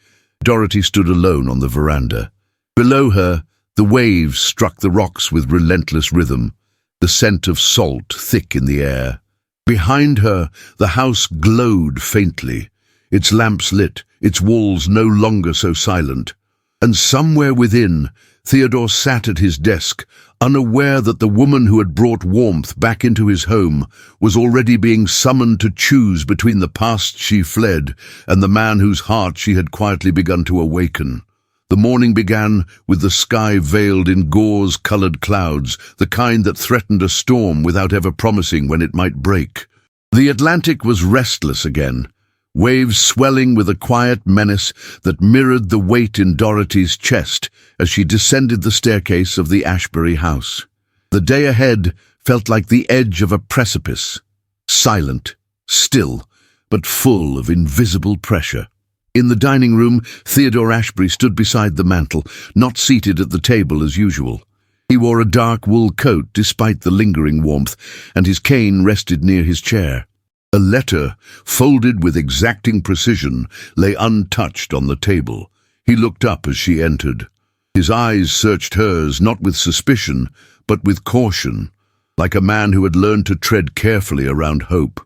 Speaker 1: Doroty stood alone on the veranda. Below her, the waves struck the rocks with relentless rhythm, the scent of salt thick in the air. Behind her, the house glowed faintly, its lamps lit, its walls no longer so silent. And somewhere within, Theodore sat at his desk, unaware that the woman who had brought warmth back into his home was already being summoned to choose between the past she fled and the man whose heart she had quietly begun to awaken. The morning began with the sky veiled in gauze-colored clouds, the kind that threatened a storm without ever promising when it might break. The Atlantic was restless again, waves swelling with a quiet menace that mirrored the weight in Doroty's chest as she descended the staircase of the Ashbury house. The day ahead felt like the edge of a precipice, silent, still, but full of invisible pressure. In the dining room, Theodore Ashbury stood beside the mantel, not seated at the table as usual. He wore a dark wool coat despite the lingering warmth, and his cane rested near his chair. A letter, folded with exacting precision, lay untouched on the table. He looked up as she entered. His eyes searched hers, not with suspicion, but with caution, like a man who had learned to tread carefully around hope.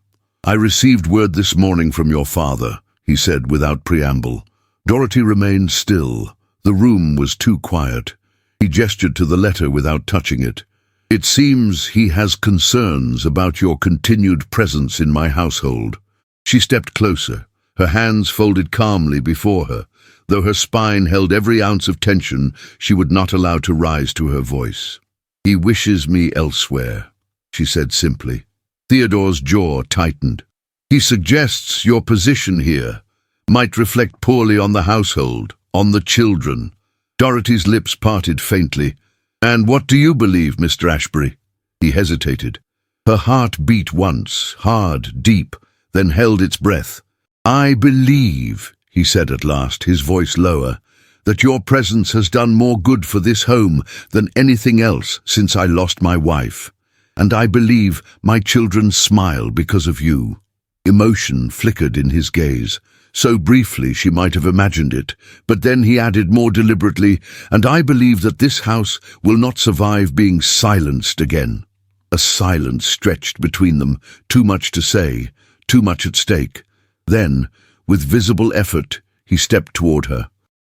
Speaker 1: "I received word this morning from your father," he said without preamble. Doroty remained still. The room was too quiet. He gestured to the letter without touching it. It seems he has concerns about your continued presence in my household. She stepped closer, her hands folded calmly before her, though her spine held every ounce of tension she would not allow to rise to her voice. He wishes me elsewhere, she said simply. Theodore's jaw tightened. He suggests your position here might reflect poorly on the household, on the children. Doroty's lips parted faintly. And what do you believe, Mr. Ashbury? He hesitated. Her heart beat once, hard, deep, then held its breath. I believe, he said at last, his voice lower, that your presence has done more good for this home than anything else since I lost my wife. And I believe my children smile because of you. Emotion flickered in his gaze. So briefly she might have imagined it, but then he added more deliberately, and I believe that this house will not survive being silenced again. A silence stretched between them, too much to say, too much at stake. Then, with visible effort, he stepped toward her.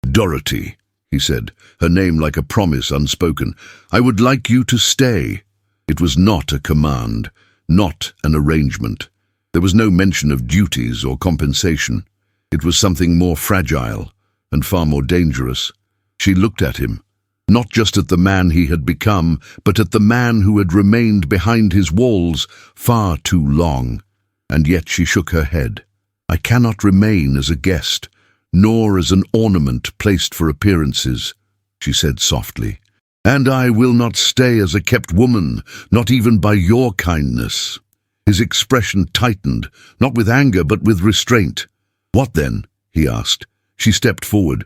Speaker 1: Doroty, he said, her name like a promise unspoken, I would like you to stay. It was not a command, not an arrangement. There was no mention of duties or compensation. It was something more fragile and far more dangerous. She looked at him, not just at the man he had become, but at the man who had remained behind his walls far too long. And yet she shook her head. I cannot remain as a guest, nor as an ornament placed for appearances, she said softly. And I will not stay as a kept woman, not even by your kindness. His expression tightened, not with anger but with restraint. What then? He asked. She stepped forward.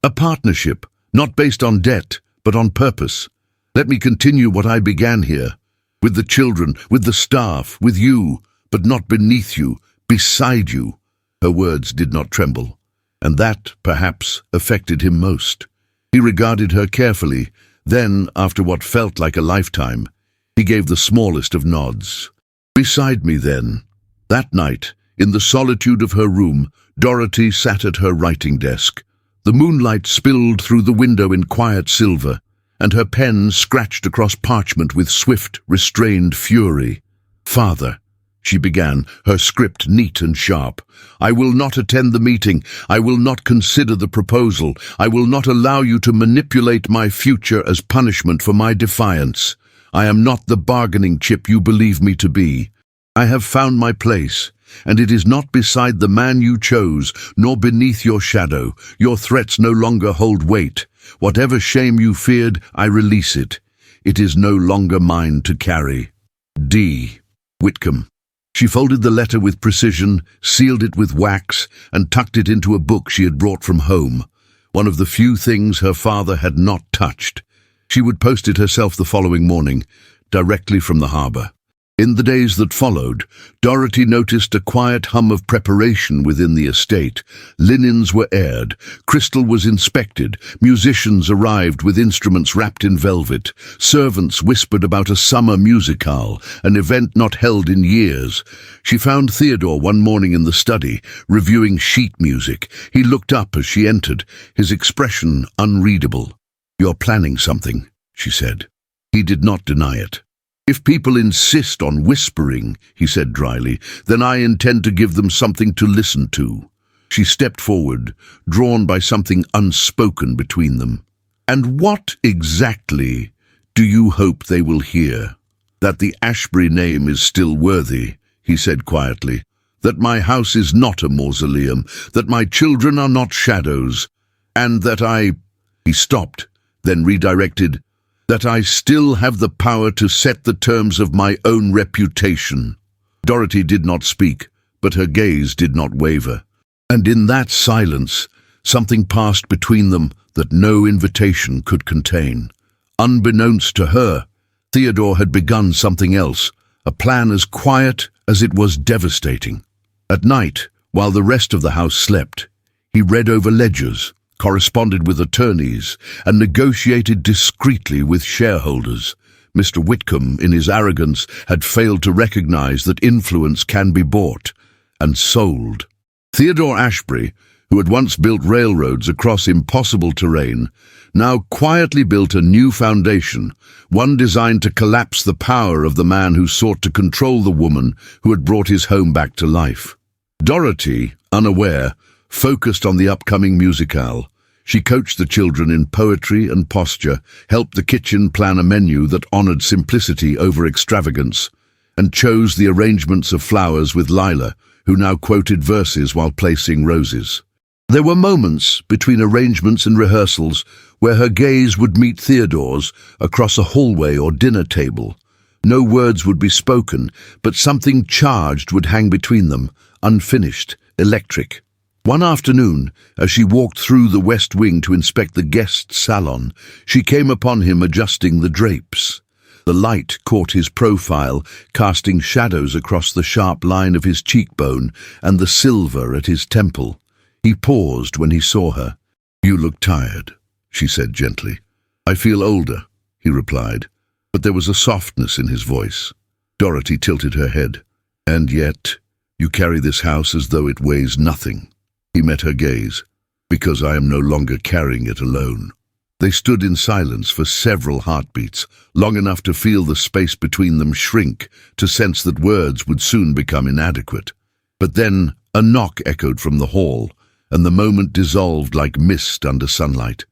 Speaker 1: A partnership, not based on debt, but on purpose. Let me continue what I began here. With the children, with the staff, with you, but not beneath you, beside you. Her words did not tremble, and that, perhaps, affected him most. He regarded her carefully, then, after what felt like a lifetime, he gave the smallest of nods. Beside me, then. That night, in the solitude of her room, Doroty sat at her writing desk. The moonlight spilled through the window in quiet silver, and her pen scratched across parchment with swift, restrained fury. Father, she began, her script neat and sharp. I will not attend the meeting. I will not consider the proposal. I will not allow you to manipulate my future as punishment for my defiance. I am not the bargaining chip you believe me to be. I have found my place, and it is not beside the man you chose, nor beneath your shadow. Your threats no longer hold weight. Whatever shame you feared, I release it. It is no longer mine to carry. D. Whitcomb. She folded the letter with precision, sealed it with wax, and tucked it into a book she had brought from home, one of the few things her father had not touched. She would post it herself the following morning, directly from the harbour. In the days that followed, Doroty noticed a quiet hum of preparation within the estate. Linens were aired, crystal was inspected, musicians arrived with instruments wrapped in velvet, servants whispered about a summer musicale, an event not held in years. She found Theodore one morning in the study, reviewing sheet music. He looked up as she entered, his expression unreadable. You're planning something, she said. He did not deny it. If people insist on whispering, he said dryly, then I intend to give them something to listen to. She stepped forward, drawn by something unspoken between them. And what exactly do you hope they will hear? That the Ashbury name is still worthy, he said quietly. That my house is not a mausoleum, that my children are not shadows, and that He stopped, then redirected, that I still have the power to set the terms of my own reputation. Doroty did not speak, but her gaze did not waver. And in that silence, something passed between them that no invitation could contain. Unbeknownst to her, Theodore had begun something else, a plan as quiet as it was devastating. At night, while the rest of the house slept, he read over ledgers, corresponded with attorneys, and negotiated discreetly with shareholders. Mr. Whitcomb, in his arrogance, had failed to recognize that influence can be bought and sold. Theodore Ashbury, who had once built railroads across impossible terrain, now quietly built a new foundation, one designed to collapse the power of the man who sought to control the woman who had brought his home back to life. Doroty, unaware, focused on the upcoming musicale. She coached the children in poetry and posture, helped the kitchen plan a menu that honored simplicity over extravagance, and chose the arrangements of flowers with Lila, who now quoted verses while placing roses. There were moments between arrangements and rehearsals where her gaze would meet Theodore's across a hallway or dinner table. No words would be spoken, but something charged would hang between them, unfinished, electric. One afternoon, as she walked through the west wing to inspect the guest salon, she came upon him adjusting the drapes. The light caught his profile, casting shadows across the sharp line of his cheekbone and the silver at his temple. He paused when he saw her. "You look tired," she said gently. "I feel older," he replied, but there was a softness in his voice. Doroty tilted her head. "And yet, you carry this house as though it weighs nothing." He met her gaze. "Because I am no longer carrying it alone." They stood in silence for several heartbeats, long enough to feel the space between them shrink, to sense that words would soon become inadequate. But then a knock echoed from the hall, and the moment dissolved like mist under sunlight.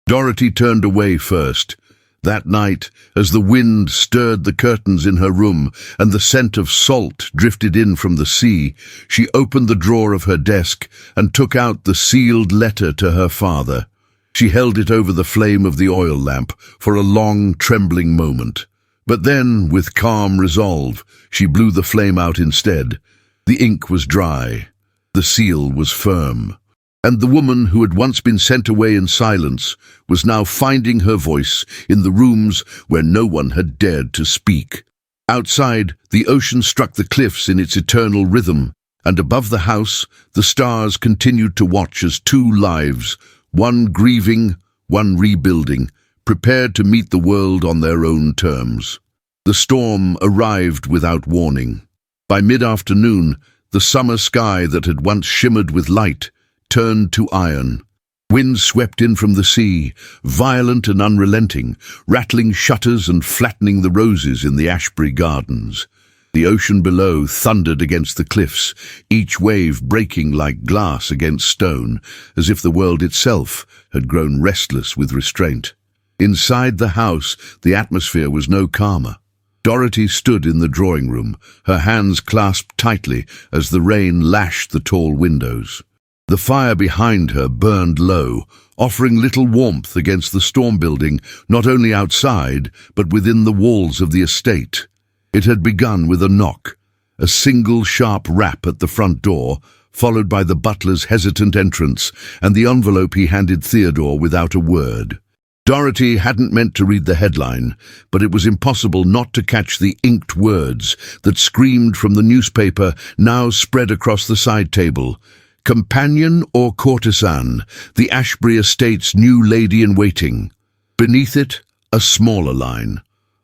Speaker 1: Doroty turned away first. That night, as the wind stirred the curtains in her room and the scent of salt drifted in from the sea, she opened the drawer of her desk and took out the sealed letter to her father. She held it over the flame of the oil lamp for a long, trembling moment. But then, with calm resolve, she blew the flame out instead. The ink was dry. The seal was firm. And the woman who had once been sent away in silence was now finding her voice in the rooms where no one had dared to speak. Outside, the ocean struck the cliffs in its eternal rhythm, and above the house, the stars continued to watch as two lives, one grieving, one rebuilding, prepared to meet the world on their own terms. The storm arrived without warning. By mid-afternoon, the summer sky that had once shimmered with light turned to iron. Wind swept in from the sea, violent and unrelenting, rattling shutters and flattening the roses in the Ashbury gardens. The ocean below thundered against the cliffs, each wave breaking like glass against stone, as if the world itself had grown restless with restraint. Inside the house, the atmosphere was no calmer. Doroty stood in the drawing room, her hands clasped tightly as the rain lashed the tall windows. The fire behind her burned low, offering little warmth against the storm building, not only outside, but within the walls of the estate. It had begun with a knock, a single sharp rap at the front door, followed by the butler's hesitant entrance and the envelope he handed Theodore without a word. Doroty hadn't meant to read the headline, but it was impossible not to catch the inked words that screamed from the newspaper now spread across the side table. "Companion or courtesan, the Ashbury Estate's new lady-in-waiting." Beneath it, a smaller line.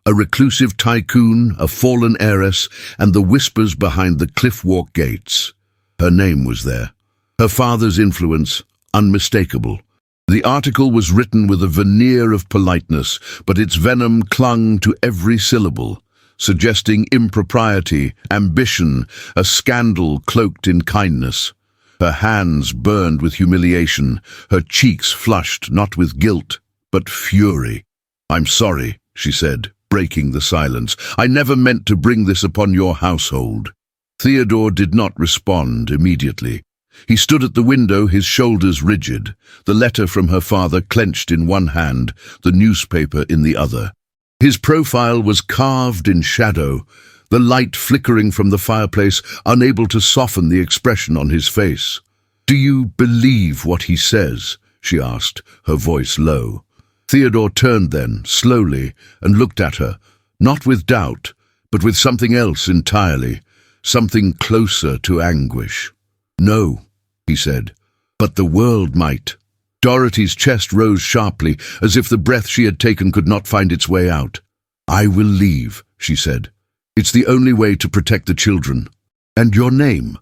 Speaker 1: A reclusive tycoon, a fallen heiress, and the whispers behind the cliff-walk gates. Her name was there. Her father's influence, unmistakable. The article was written with a veneer of politeness, but its venom clung to every syllable, suggesting impropriety, ambition, a scandal cloaked in kindness. Her hands burned with humiliation, her cheeks flushed not with guilt, but fury. "I'm sorry," she said, breaking the silence. "I never meant to bring this upon your household." Theodore did not respond immediately. He stood at the window, his shoulders rigid, the letter from her father clenched in one hand, the newspaper in the other. His profile was carved in shadow, the light flickering from the fireplace, unable to soften the expression on his face. "Do you believe what he says?" she asked, her voice low. Theodore turned then, slowly, and looked at her, not with doubt, but with something else entirely, something closer to anguish. "No," he said, "but the world might." Doroty's chest rose sharply, as if the breath she had taken could not find its way out. "I will leave," she said. "It's the only way to protect the children." "And your name?"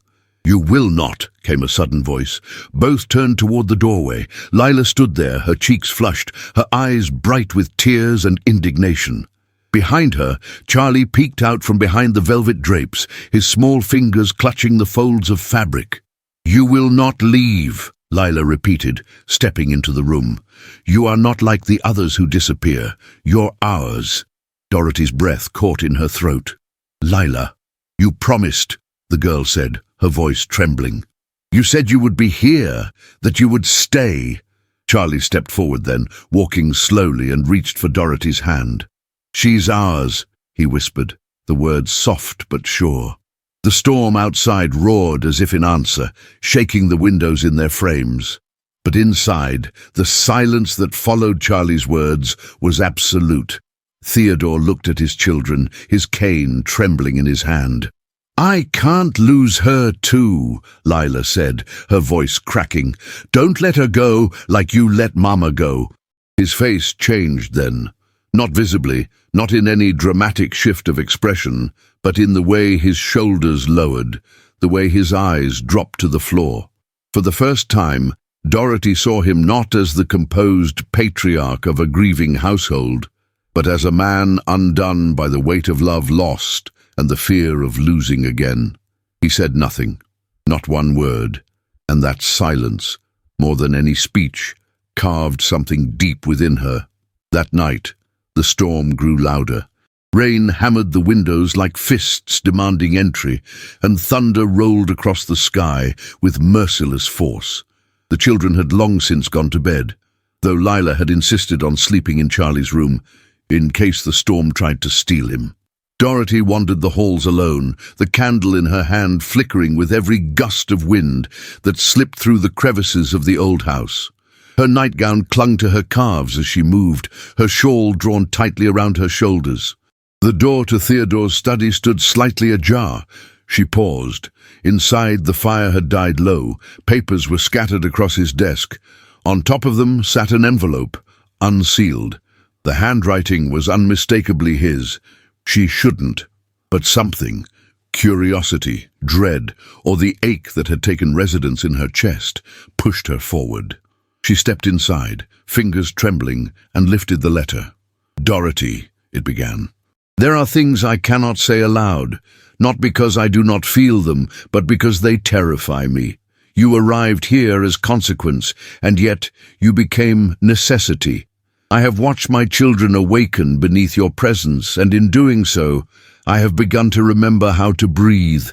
Speaker 1: "You will not," came a sudden voice. Both turned toward the doorway. Lila stood there, her cheeks flushed, her eyes bright with tears and indignation. Behind her, Charlie peeked out from behind the velvet drapes, his small fingers clutching the folds of fabric. "You will not leave," Lila repeated, stepping into the room. "You are not like the others who disappear. You're ours." Doroty's breath caught in her throat. "Lila, you promised," the girl said, her voice trembling. "You said you would be here, that you would stay." Charlie stepped forward then, walking slowly, and reached for Doroty's hand. "She's ours," he whispered, the words soft but sure. The storm outside roared as if in answer, shaking the windows in their frames. But inside, the silence that followed Charlie's words was absolute. Theodore looked at his children, his cane trembling in his hand. "I can't lose her too," Lila said, her voice cracking. "Don't let her go like you let Mama go." His face changed then. Not visibly, not in any dramatic shift of expression, but in the way his shoulders lowered, the way his eyes dropped to the floor. For the first time, Doroty saw him not as the composed patriarch of a grieving household, but as a man undone by the weight of love lost and the fear of losing again. He said nothing, not one word, and that silence, more than any speech, carved something deep within her. That night, the storm grew louder. Rain hammered the windows like fists demanding entry, and thunder rolled across the sky with merciless force. The children had long since gone to bed, though Lila had insisted on sleeping in Charlie's room, in case the storm tried to steal him. Doroty wandered the halls alone, the candle in her hand flickering with every gust of wind that slipped through the crevices of the old house. Her nightgown clung to her calves as she moved, her shawl drawn tightly around her shoulders. The door to Theodore's study stood slightly ajar. She paused. Inside, the fire had died low. Papers were scattered across his desk. On top of them sat an envelope, unsealed. The handwriting was unmistakably his. She shouldn't, but something, curiosity, dread, or the ache that had taken residence in her chest, pushed her forward. She stepped inside, fingers trembling, and lifted the letter. "Doroty," it began. "There are things I cannot say aloud, not because I do not feel them, but because they terrify me. You arrived here as consequence, and yet you became necessity. I have watched my children awaken beneath your presence, and in doing so, I have begun to remember how to breathe.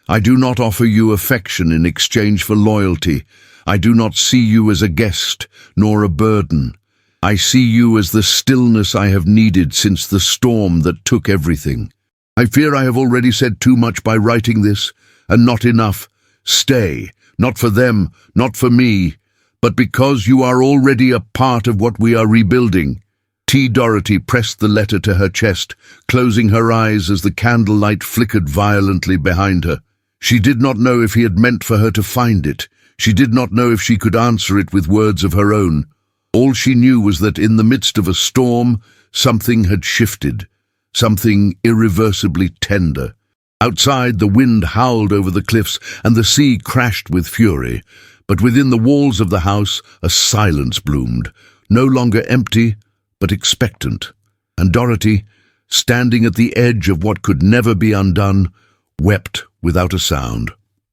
Speaker 1: I do not offer you affection in exchange for loyalty. I do not see you as a guest, nor a burden. I see you as the stillness I have needed since the storm that took everything. I fear I have already said too much by writing this, and not enough. Stay, not for them, not for me, but because you are already a part of what we are rebuilding." Doroty pressed the letter to her chest, closing her eyes as the candlelight flickered violently behind her. She did not know if he had meant for her to find it. She did not know if she could answer it with words of her own. All she knew was that in the midst of a storm, something had shifted, something irreversibly tender. Outside, the wind howled over the cliffs and the sea crashed with fury. But within the walls of the house, a silence bloomed, no longer empty, but expectant. And Doroty, standing at the edge of what could never be undone, wept without a sound.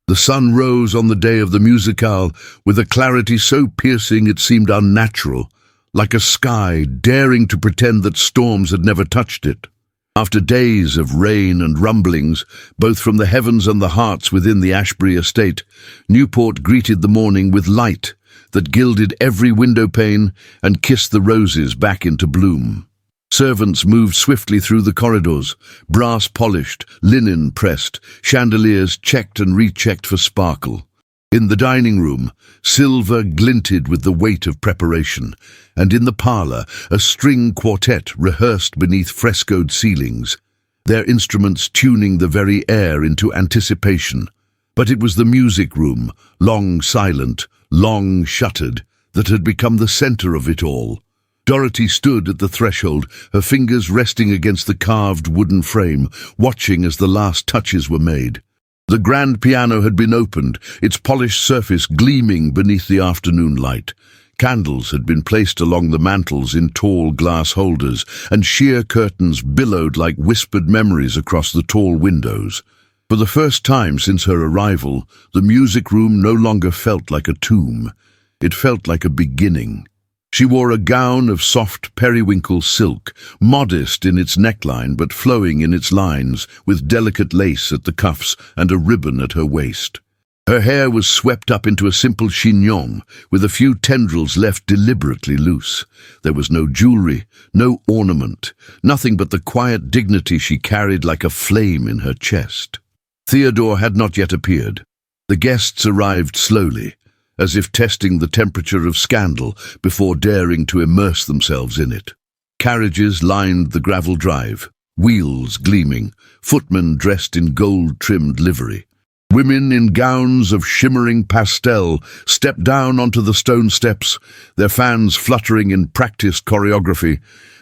Speaker 1: The sun rose on the day of the musicale with a clarity so piercing it seemed unnatural, like a sky daring to pretend that storms had never touched it. After days of rain and rumblings, both from the heavens and the hearts within the Ashbury estate, Newport greeted the morning with light that gilded every window pane and kissed the roses back into bloom. Servants moved swiftly through the corridors, brass polished, linen pressed, chandeliers checked and rechecked for sparkle. In the dining room, silver glinted with the weight of preparation, and in the parlour, a string quartet rehearsed beneath frescoed ceilings, their instruments tuning the very air into anticipation. But it was the music room, long silent, long shuttered, that had become the centre of it all. Doroty stood at the threshold, her fingers resting against the carved wooden frame, watching as the last touches were made. The grand piano had been opened, its polished surface gleaming beneath the afternoon light. Candles had been placed along the mantels in tall glass holders, and sheer curtains billowed like whispered memories across the tall windows. For the first time since her arrival, the music room no longer felt like a tomb. It felt like a beginning. She wore a gown of soft periwinkle silk, modest in its neckline but flowing in its lines, with delicate lace at the cuffs and a ribbon at her waist. Her hair was swept up into a simple chignon, with a few tendrils left deliberately loose. There was no jewelry, no ornament, nothing but the quiet dignity she carried like a flame in her chest. Theodore had not yet appeared. The guests arrived slowly, as if testing the temperature of scandal before daring to immerse themselves in it. Carriages lined the gravel drive, wheels gleaming, footmen dressed in gold-trimmed livery. Women in gowns of shimmering pastel stepped down onto the stone steps, their fans fluttering in practiced choreography.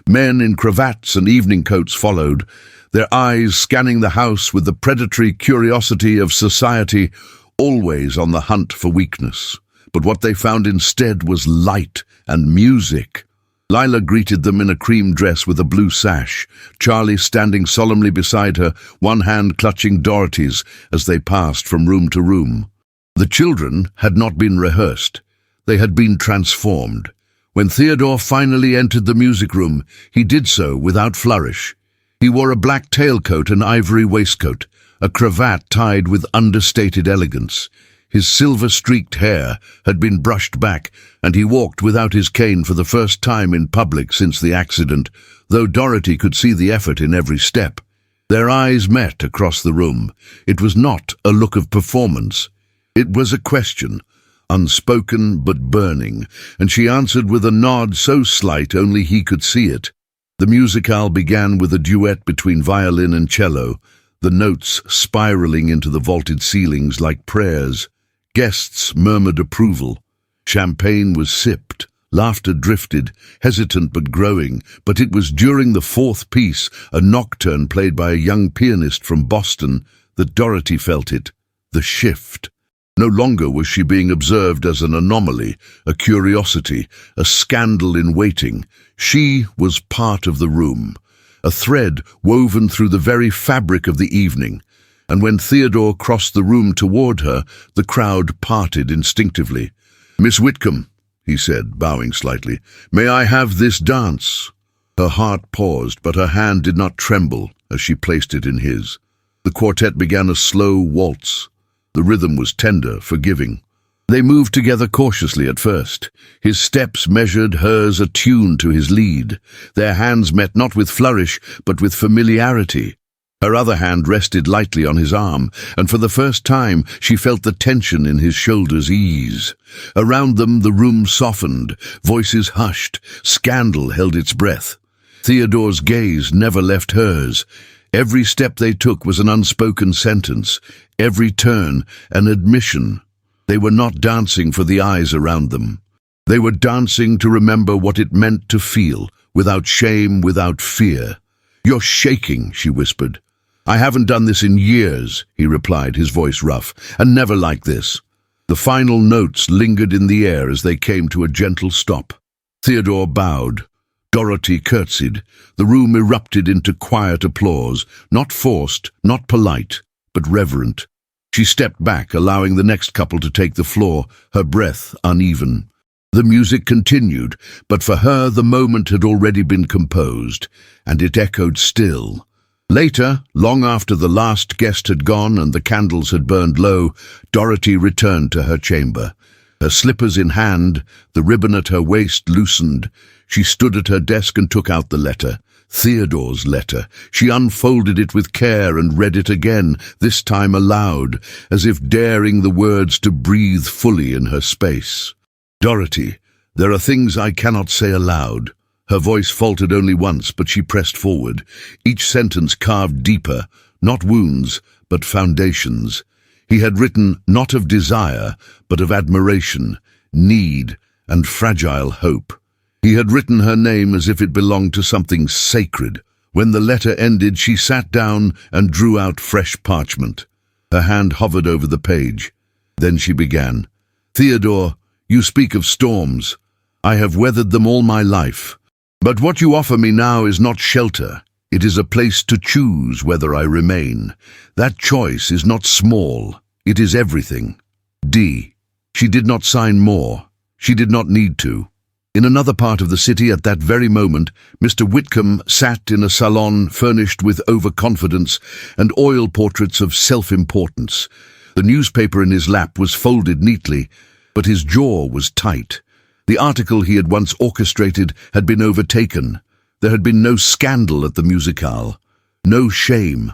Speaker 1: Men in cravats and evening coats followed, their eyes scanning the house with the predatory curiosity of society, always on the hunt for weakness. But what they found instead was light and music. Lila greeted them in a cream dress with a blue sash, Charlie standing solemnly beside her, one hand clutching Doroty's as they passed from room to room. The children had not been rehearsed. They had been transformed. When Theodore finally entered the music room, he did so without flourish. He wore a black tailcoat and ivory waistcoat, a cravat tied with understated elegance. His silver-streaked hair had been brushed back, and he walked without his cane for the first time in public since the accident, though Doroty could see the effort in every step. Their eyes met across the room. It was not a look of performance. It was a question, unspoken but burning, and she answered with a nod so slight only he could see it. The musicale began with a duet between violin and cello, the notes spiraling into the vaulted ceilings like prayers. Guests murmured approval. Champagne was sipped. Laughter drifted, hesitant but growing, but it was during the fourth piece, a nocturne played by a young pianist from Boston, that Doroty felt it. The shift. No longer was she being observed as an anomaly, a curiosity, a scandal in waiting. She was part of the room, a thread woven through the very fabric of the evening. And when Theodore crossed the room toward her, the crowd parted instinctively. "Miss Whitcomb," he said, bowing slightly, "may I have this dance?" Her heart paused, but her hand did not tremble as she placed it in his. The quartet began a slow waltz. The rhythm was tender, forgiving. They moved together cautiously at first. His steps measured, hers attuned to his lead. Their hands met not with flourish, but with familiarity. Her other hand rested lightly on his arm, and for the first time she felt the tension in his shoulders ease. Around them the room softened, voices hushed, scandal held its breath. Theodore's gaze never left hers. Every step they took was an unspoken sentence, every turn an admission. They were not dancing for the eyes around them. They were dancing to remember what it meant to feel, without shame, without fear. "You're shaking," she whispered. "I haven't done this in years," he replied, his voice rough, "and never like this." The final notes lingered in the air as they came to a gentle stop. Theodore bowed. Doroty curtsied. The room erupted into quiet applause, not forced, not polite, but reverent. She stepped back, allowing the next couple to take the floor, her breath uneven. The music continued, but for her the moment had already been composed, and it echoed still. Later, long after the last guest had gone and the candles had burned low, Doroty returned to her chamber. Her slippers in hand, the ribbon at her waist loosened. She stood at her desk and took out the letter. Theodore's letter. She unfolded it with care and read it again, this time aloud, as if daring the words to breathe fully in her space. "Doroty, there are things I cannot say aloud." Her voice faltered only once, but she pressed forward. Each sentence carved deeper, not wounds, but foundations. He had written not of desire, but of admiration, need, and fragile hope. He had written her name as if it belonged to something sacred. When the letter ended, she sat down and drew out fresh parchment. Her hand hovered over the page. Then she began. "Theodore, you speak of storms. I have weathered them all my life. But what you offer me now is not shelter. It is a place to choose whether I remain. That choice is not small. It is everything." D. She did not sign more. She did not need to. In another part of the city at that very moment, Mr. Whitcomb sat in a salon furnished with overconfidence and oil portraits of self-importance. The newspaper in his lap was folded neatly, but his jaw was tight. The article he had once orchestrated had been overtaken. There had been no scandal at the musicale, no shame,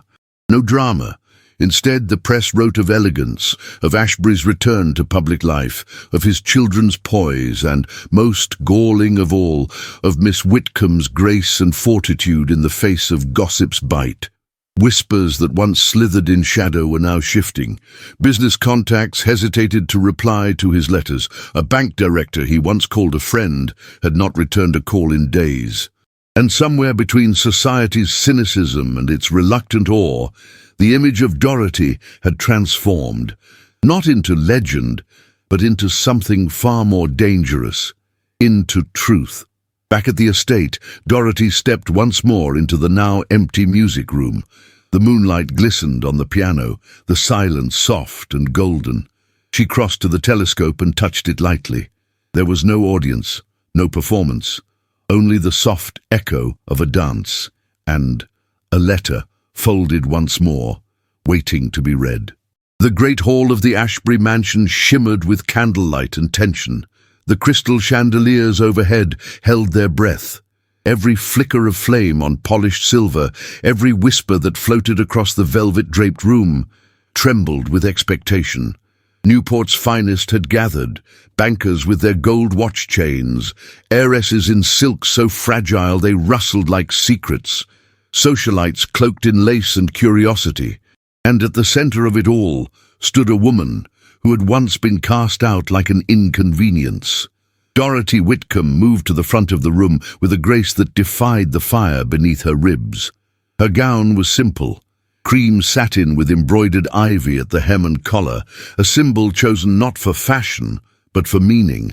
Speaker 1: no drama. Instead, the press wrote of elegance, of Ashbury's return to public life, of his children's poise, and, most galling of all, of Miss Whitcomb's grace and fortitude in the face of gossip's bite. Whispers that once slithered in shadow were now shifting. Business contacts hesitated to reply to his letters. A bank director he once called a friend had not returned a call in days. And somewhere between society's cynicism and its reluctant awe, the image of Doroty had transformed, not into legend, but into something far more dangerous, into truth. Back at the estate, Doroty stepped once more into the now empty music room. The moonlight glistened on the piano, the silence soft and golden. She crossed to the telescope and touched it lightly. There was no audience, no performance, only the soft echo of a dance, and a letter folded once more, waiting to be read. The great hall of the Ashbury mansion shimmered with candlelight and tension. The crystal chandeliers overhead held their breath. Every flicker of flame on polished silver, every whisper that floated across the velvet-draped room, trembled with expectation. Newport's finest had gathered, bankers with their gold watch chains, heiresses in silk so fragile they rustled like secrets, socialites cloaked in lace and curiosity, and at the center of it all stood a woman who had once been cast out like an inconvenience. Doroty Whitcomb moved to the front of the room with a grace that defied the fire beneath her ribs. Her gown was simple, cream satin with embroidered ivy at the hem and collar, a symbol chosen not for fashion, but for meaning.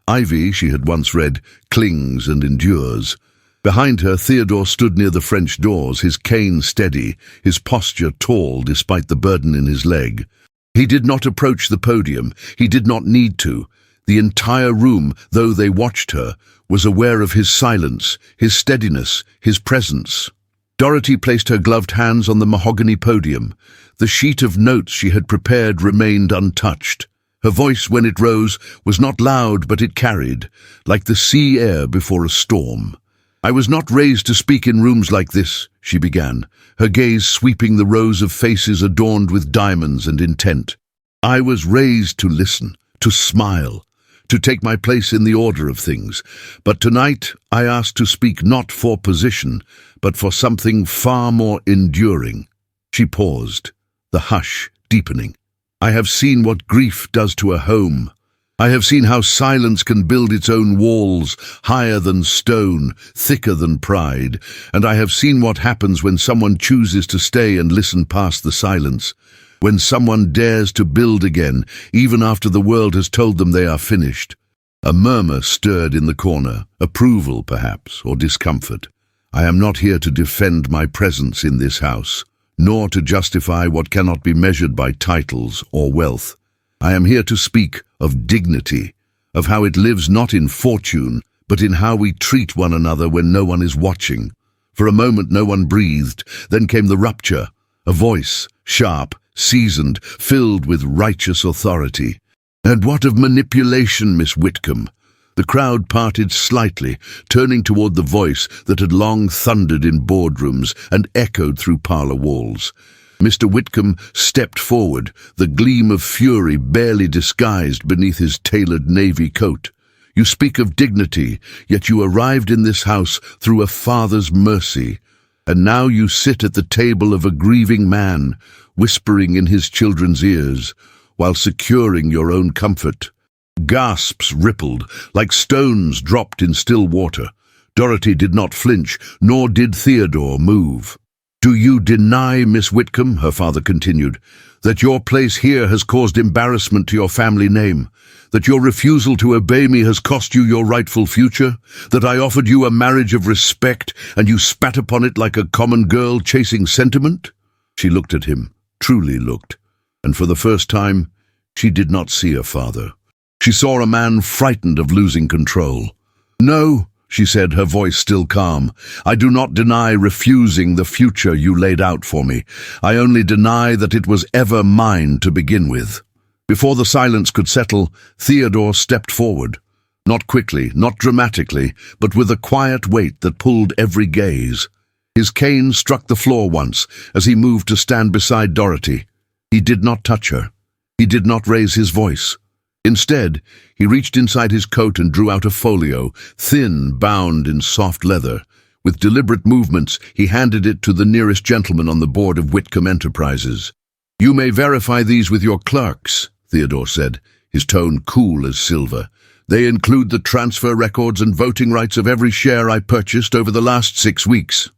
Speaker 1: Ivy, she had once read, clings and endures. Behind her, Theodore stood near the French doors, his cane steady, his posture tall despite the burden in his leg. He did not approach the podium. He did not need to. The entire room, though they watched her, was aware of his silence, his steadiness, his presence. Doroty placed her gloved hands on the mahogany podium. The sheet of notes she had prepared remained untouched. Her voice, when it rose, was not loud, but it carried, like the sea air before a storm. "I was not raised to speak in rooms like this," she began, her gaze sweeping the rows of faces adorned with diamonds and intent. "I was raised to listen, to smile, to take my place in the order of things. But tonight I ask to speak not for position, but for something far more enduring." She paused, the hush deepening. "I have seen what grief does to a home. I have seen how silence can build its own walls, higher than stone, thicker than pride, and I have seen what happens when someone chooses to stay and listen past the silence, when someone dares to build again, even after the world has told them they are finished." A murmur stirred in the corner, approval perhaps, or discomfort. "I am not here to defend my presence in this house, nor to justify what cannot be measured by titles or wealth. I am here to speak of dignity, of how it lives not in fortune, but in how we treat one another when no one is watching." For a moment no one breathed, then came the rupture, a voice, sharp, seasoned, filled with righteous authority. "And what of manipulation, Miss Whitcomb?" The crowd parted slightly, turning toward the voice that had long thundered in boardrooms and echoed through parlor walls. Mr. Whitcomb stepped forward, the gleam of fury barely disguised beneath his tailored navy coat. "You speak of dignity, yet you arrived in this house through a father's mercy, and now you sit at the table of a grieving man, whispering in his children's ears, while securing your own comfort." Gasps rippled, like stones dropped in still water. Doroty did not flinch, nor did Theodore move. "Do you deny, Miss Whitcomb?" her father continued. that your place here has caused embarrassment to your family name, that your refusal to obey me has cost you your rightful future, that I offered you a marriage of respect and you spat upon it like a common girl chasing sentiment?" She looked at him, truly looked, and for the first time, she did not see a father. She saw a man frightened of losing control. "No," she said, her voice still calm, "I do not deny refusing the future you laid out for me. I only deny that it was ever mine to begin with." Before the silence could settle, Theodore stepped forward. Not quickly, not dramatically, but with a quiet weight that pulled every gaze. His cane struck the floor once as he moved to stand beside Doroty. He did not touch her. He did not raise his voice. Instead, he reached inside his coat and drew out a folio, thin, bound in soft leather. With deliberate movements, he handed it to the nearest gentleman on the board of Whitcomb Enterprises. "You may verify these with your clerks," Theodore said, his tone cool as silver. "They include the transfer records and voting rights of every share I purchased over the last 6 weeks."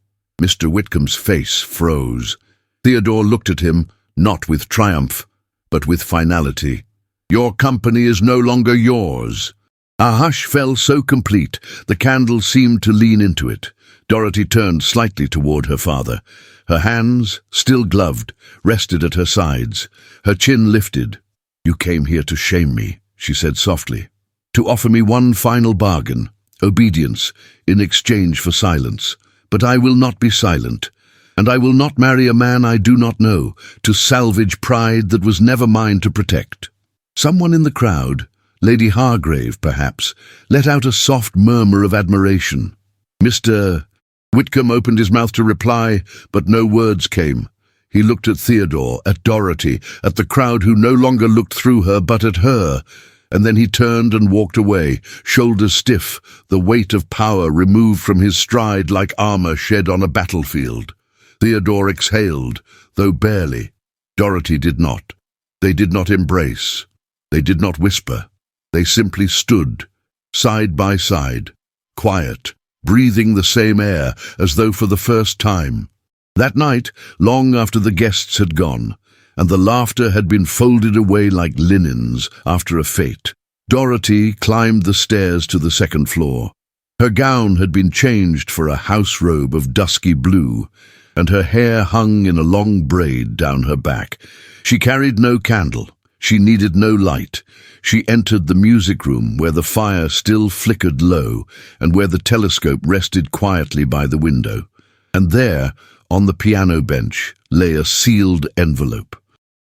Speaker 1: Mr. Whitcomb's face froze. Theodore looked at him, not with triumph, but with finality. "Your company is no longer yours." A hush fell so complete, the candle seemed to lean into it. Doroty turned slightly toward her father. Her hands, still gloved, rested at her sides. Her chin lifted. "You came here to shame me," she said softly. "To offer me one final bargain, obedience, in exchange for silence. But I will not be silent. And I will not marry a man I do not know, to salvage pride that was never mine to protect." Someone in the crowd, Lady Hargrave perhaps, let out a soft murmur of admiration. Mr. Whitcomb opened his mouth to reply, but no words came. He looked at Theodore, at Doroty, at the crowd who no longer looked through her but at her, and then he turned and walked away, shoulders stiff, the weight of power removed from his stride like armor shed on a battlefield. Theodore exhaled, though barely. Doroty did not. They did not embrace. They did not whisper. They simply stood, side by side, quiet, breathing the same air as though for the first time. That night, long after the guests had gone, and the laughter had been folded away like linens after a fete, Doroty climbed the stairs to the second floor. Her gown had been changed for a house robe of dusky blue, and her hair hung in a long braid down her back. She carried no candle. She needed no light. She entered the music room where the fire still flickered low and where the telescope rested quietly by the window. And there, on the piano bench, lay a sealed envelope.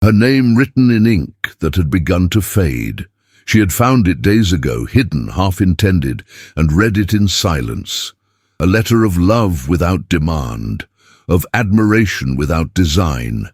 Speaker 1: Her name written in ink that had begun to fade. She had found it days ago, hidden, half-intended, and read it in silence. A letter of love without demand, of admiration without design.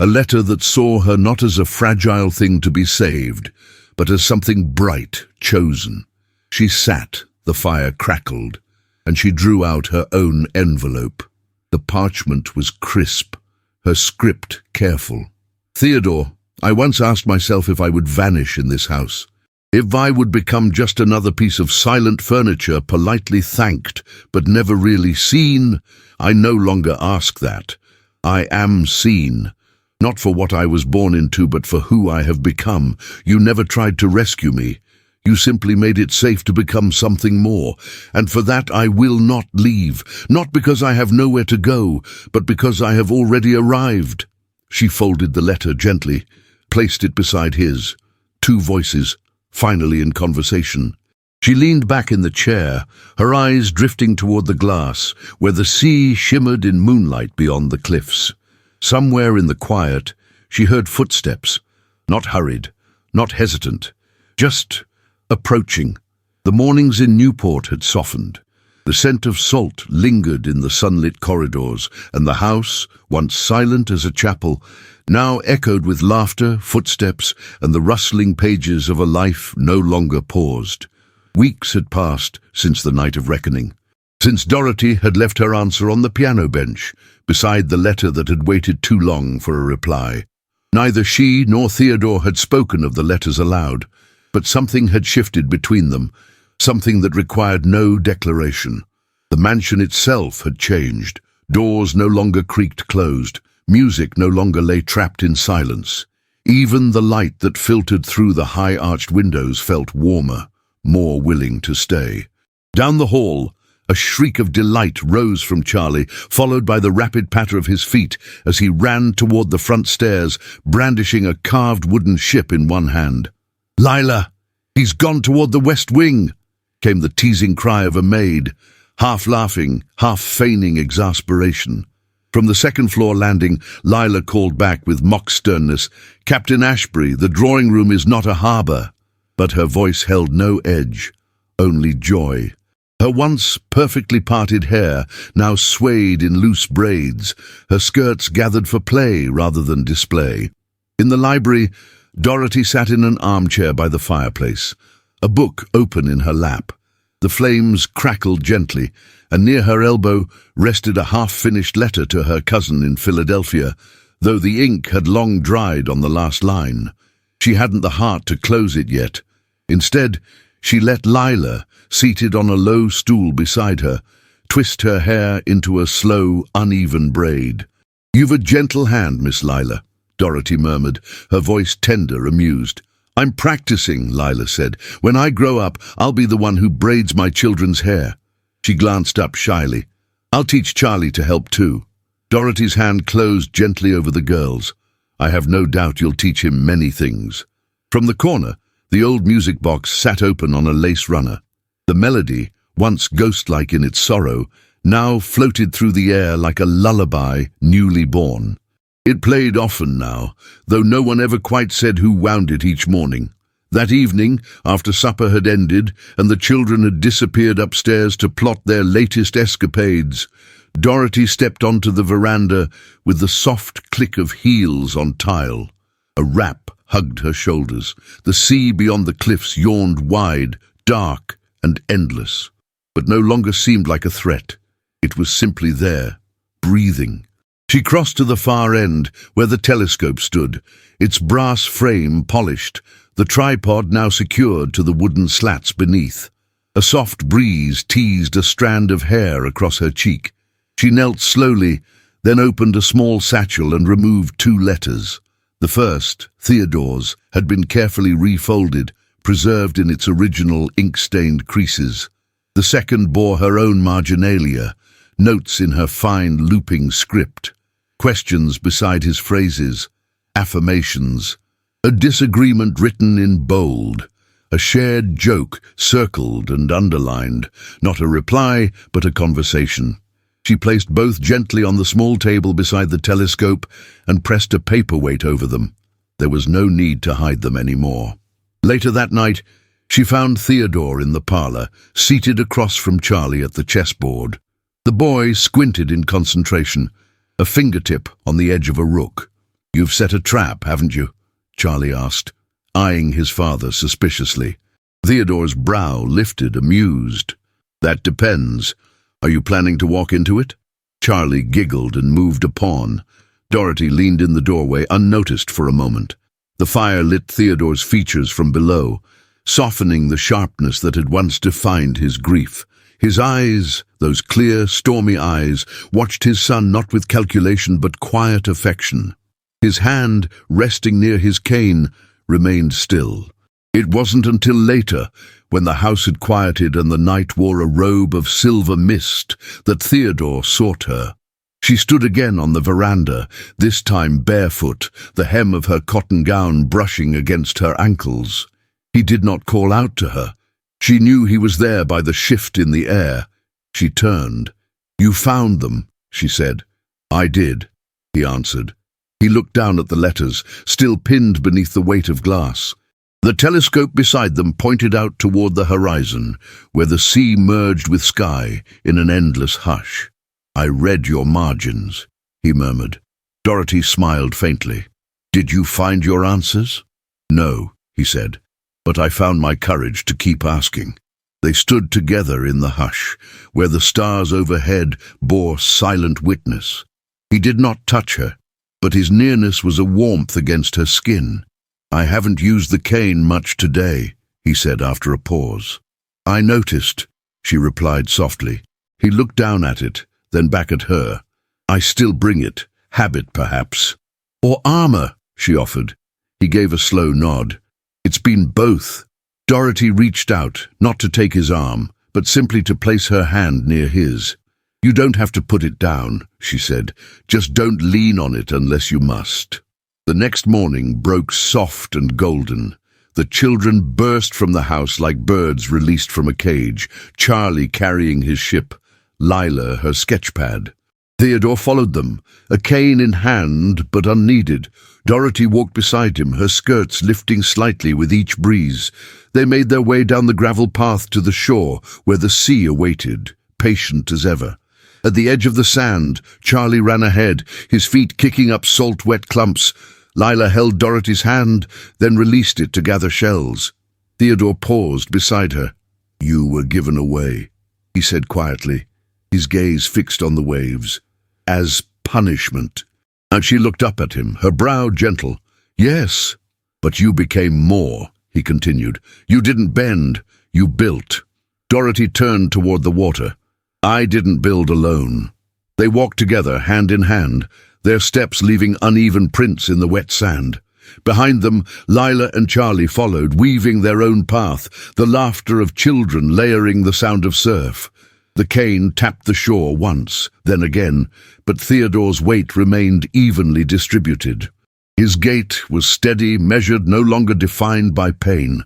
Speaker 1: A letter that saw her not as a fragile thing to be saved, but as something bright, chosen. She sat, the fire crackled, and she drew out her own envelope. The parchment was crisp, her script careful. "Theodore, I once asked myself if I would vanish in this house. If I would become just another piece of silent furniture, politely thanked, but never really seen. I no longer ask that. I am seen. Not for what I was born into, but for who I have become. You never tried to rescue me. You simply made it safe to become something more, and for that I will not leave, not because I have nowhere to go, but because I have already arrived." She folded the letter gently, placed it beside his. Two voices, finally in conversation. She leaned back in the chair, her eyes drifting toward the glass, where the sea shimmered in moonlight beyond the cliffs. Somewhere in the quiet, she heard footsteps, not hurried, not hesitant, just approaching. The mornings in Newport had softened. The scent of salt lingered in the sunlit corridors, and the house, once silent as a chapel, now echoed with laughter, footsteps, and the rustling pages of a life no longer paused. Weeks had passed since the night of reckoning, since Doroty had left her answer on the piano bench, beside the letter that had waited too long for a reply. Neither she nor Theodore had spoken of the letters aloud, but something had shifted between them, something that required no declaration. The mansion itself had changed. Doors no longer creaked closed. Music no longer lay trapped in silence. Even the light that filtered through the high-arched windows felt warmer, more willing to stay. Down the hall, a shriek of delight rose from Charlie, followed by the rapid patter of his feet as he ran toward the front stairs, brandishing a carved wooden ship in one hand. "Lila! He's gone toward the west wing!" came the teasing cry of a maid, half laughing, half feigning exasperation. From the second-floor landing, Lila called back with mock sternness, "Captain Ashbury, the drawing room is not a harbour." But her voice held no edge, only joy. Her once perfectly parted hair now swayed in loose braids, her skirts gathered for play rather than display. In the library, Doroty sat in an armchair by the fireplace, a book open in her lap. The flames crackled gently, and near her elbow rested a half-finished letter to her cousin in Philadelphia, though the ink had long dried on the last line. She hadn't the heart to close it yet. Instead, she let Lila, seated on a low stool beside her, twist her hair into a slow, uneven braid. "You've a gentle hand, Miss Lila," Doroty murmured, her voice tender, amused. "I'm practicing," Lila said. "When I grow up, I'll be the one who braids my children's hair." She glanced up shyly. "I'll teach Charlie to help too." Doroty's hand closed gently over the girl's. "I have no doubt you'll teach him many things." From the corner, the old music box sat open on a lace runner. The melody, once ghost-like in its sorrow, now floated through the air like a lullaby newly born. It played often now, though no one ever quite said who wound it each morning. That evening, after supper had ended and the children had disappeared upstairs to plot their latest escapades, Doroty stepped onto the veranda with the soft click of heels on tile. A wrap hugged her shoulders. The sea beyond the cliffs yawned wide, dark and endless, but no longer seemed like a threat. It was simply there, breathing. She crossed to the far end, where the telescope stood, its brass frame polished, the tripod now secured to the wooden slats beneath. A soft breeze teased a strand of hair across her cheek. She knelt slowly, then opened a small satchel and removed 2 letters. The first, Theodore's, had been carefully refolded, preserved in its original ink-stained creases. The second bore her own marginalia, notes in her fine looping script, questions beside his phrases, affirmations, a disagreement written in bold, a shared joke circled and underlined, not a reply but a conversation. She placed both gently on the small table beside the telescope and pressed a paperweight over them. There was no need to hide them anymore. Later that night, she found Theodore in the parlour, seated across from Charlie at the chessboard. The boy squinted in concentration, a fingertip on the edge of a rook. "You've set a trap, haven't you?" Charlie asked, eyeing his father suspiciously. Theodore's brow lifted, amused. "That depends. Are you planning to walk into it?" Charlie giggled and moved a pawn. Doroty leaned in the doorway, unnoticed for a moment. The fire lit Theodore's features from below, softening the sharpness that had once defined his grief. His eyes, those clear, stormy eyes, watched his son not with calculation but quiet affection. His hand, resting near his cane, remained still. It wasn't until later, when the house had quieted and the night wore a robe of silver mist, that Theodore sought her. She stood again on the veranda, this time barefoot, the hem of her cotton gown brushing against her ankles. He did not call out to her. She knew he was there by the shift in the air. She turned. "You found them," she said. "I did," he answered. He looked down at the letters, still pinned beneath the weight of glass. The telescope beside them pointed out toward the horizon, where the sea merged with sky in an endless hush. "I read your margins," he murmured. Doroty smiled faintly. "Did you find your answers?" "No," he said, "but I found my courage to keep asking." They stood together in the hush, where the stars overhead bore silent witness. He did not touch her, but his nearness was a warmth against her skin. "I haven't used the cane much today," he said after a pause. "I noticed," she replied softly. He looked down at it, then back at her. "I still bring it, habit perhaps." "Or armor," she offered. He gave a slow nod. It's been both. Doroty reached out, not to take his arm, but simply to place her hand near his. You don't have to put it down, she said. Just don't lean on it unless you must. The next morning broke soft and golden. The children burst from the house like birds released from a cage, Charlie carrying his ship, Lila her sketchpad. Theodore followed them, a cane in hand but unneeded. Doroty walked beside him, her skirts lifting slightly with each breeze. They made their way down the gravel path to the shore, where the sea awaited, patient as ever. At the edge of the sand, Charlie ran ahead, his feet kicking up salt-wet clumps. Lila held Doroty's hand, then released it to gather shells. Theodore paused beside her. You were given away, he said quietly, his gaze fixed on the waves. As punishment. And she looked up at him, her brow gentle. Yes, but you became more, he continued. You didn't bend, you built. Doroty turned toward the water. I didn't build alone. They walked together, hand in hand, their steps leaving uneven prints in the wet sand. Behind them, Lila and Charlie followed, weaving their own path, the laughter of children layering the sound of surf. The cane tapped the shore once, then again, but Theodore's weight remained evenly distributed. His gait was steady, measured, no longer defined by pain.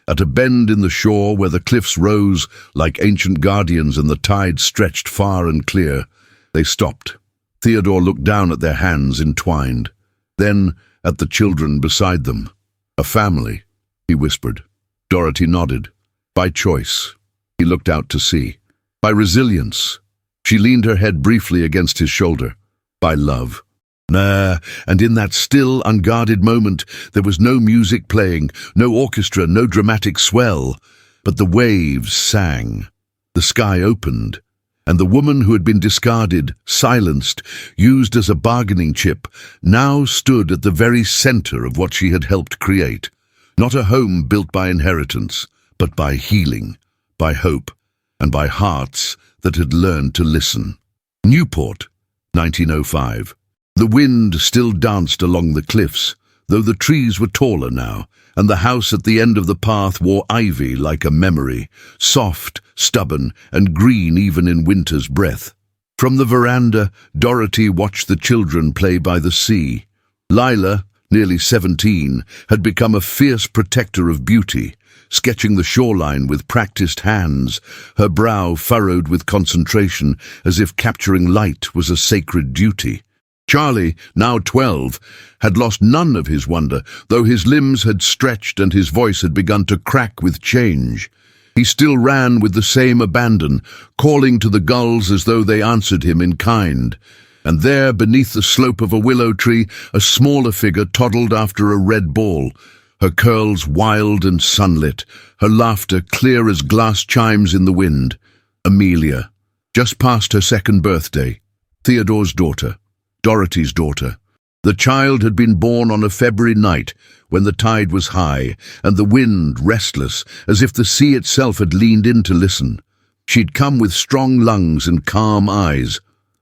Speaker 1: At a bend in the shore where the cliffs rose like ancient guardians and the tide stretched far and clear, they stopped. Theodore looked down at their hands entwined, then at the children beside them. A family, he whispered. Doroty nodded. By choice. He looked out to sea. By resilience. She leaned her head briefly against his shoulder. By love. And in that still, unguarded moment, there was no music playing, no orchestra, no dramatic swell, but the waves sang. The sky opened, and the woman who had been discarded, silenced, used as a bargaining chip, now stood at the very center of what she had helped create. Not a home built by inheritance, but by healing, by hope, and by hearts that had learned to listen. Newport, 1905. The wind still danced along the cliffs, though the trees were taller now, and the house at the end of the path wore ivy like a memory, soft, stubborn, and green even in winter's breath. From the veranda, Doroty watched the children play by the sea. Lila, nearly 17, had become a fierce protector of beauty, sketching the shoreline with practiced hands, her brow furrowed with concentration, as if capturing light was a sacred duty. Charlie, now 12, had lost none of his wonder, though his limbs had stretched and his voice had begun to crack with change. He still ran with the same abandon, calling to the gulls as though they answered him in kind. And there, beneath the slope of a willow tree, a smaller figure toddled after a red ball, her curls wild and sunlit, her laughter clear as glass chimes in the wind. Amelia, just past her second birthday, Theodore's daughter. Doroty's daughter. The child had been born on a February night when the tide was high and the wind restless, as if the sea itself had leaned in to listen. She'd come with strong lungs and calm eyes,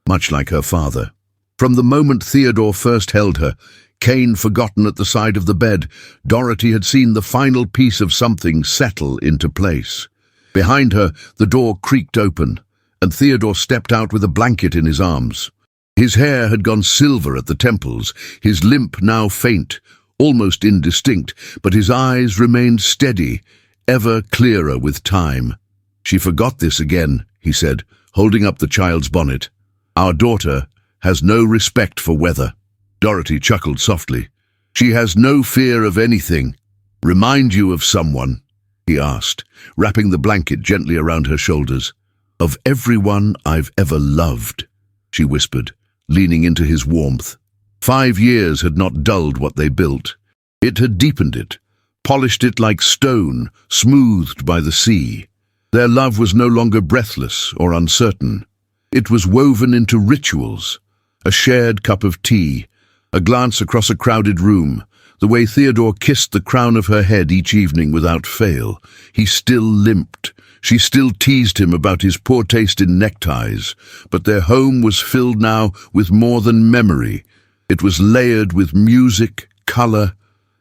Speaker 1: much like her father. From the moment Theodore first held her, cane forgotten at the side of the bed, Doroty had seen the final piece of something settle into place. Behind her, the door creaked open, and Theodore stepped out with a blanket in his arms. His hair had gone silver at the temples, his limp now faint, almost indistinct, but his eyes remained steady, ever clearer with time. She forgot this again, he said, holding up the child's bonnet. Our daughter has no respect for weather. Doroty chuckled softly. She has no fear of anything. Remind you of someone? He asked, wrapping the blanket gently around her shoulders. Of everyone I've ever loved, she whispered, leaning into his warmth. 5 years had not dulled what they built. It had deepened it, polished it like stone, smoothed by the sea. Their love was no longer breathless or uncertain. It was woven into rituals, a shared cup of tea, a glance across a crowded room, the way Theodore kissed the crown of her head each evening without fail. He still limped. She still teased him about his poor taste in neckties, but their home was filled now with more than memory. It was layered with music, color,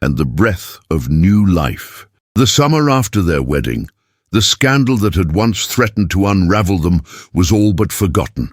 Speaker 1: and the breath of new life. The summer after their wedding, the scandal that had once threatened to unravel them was all but forgotten.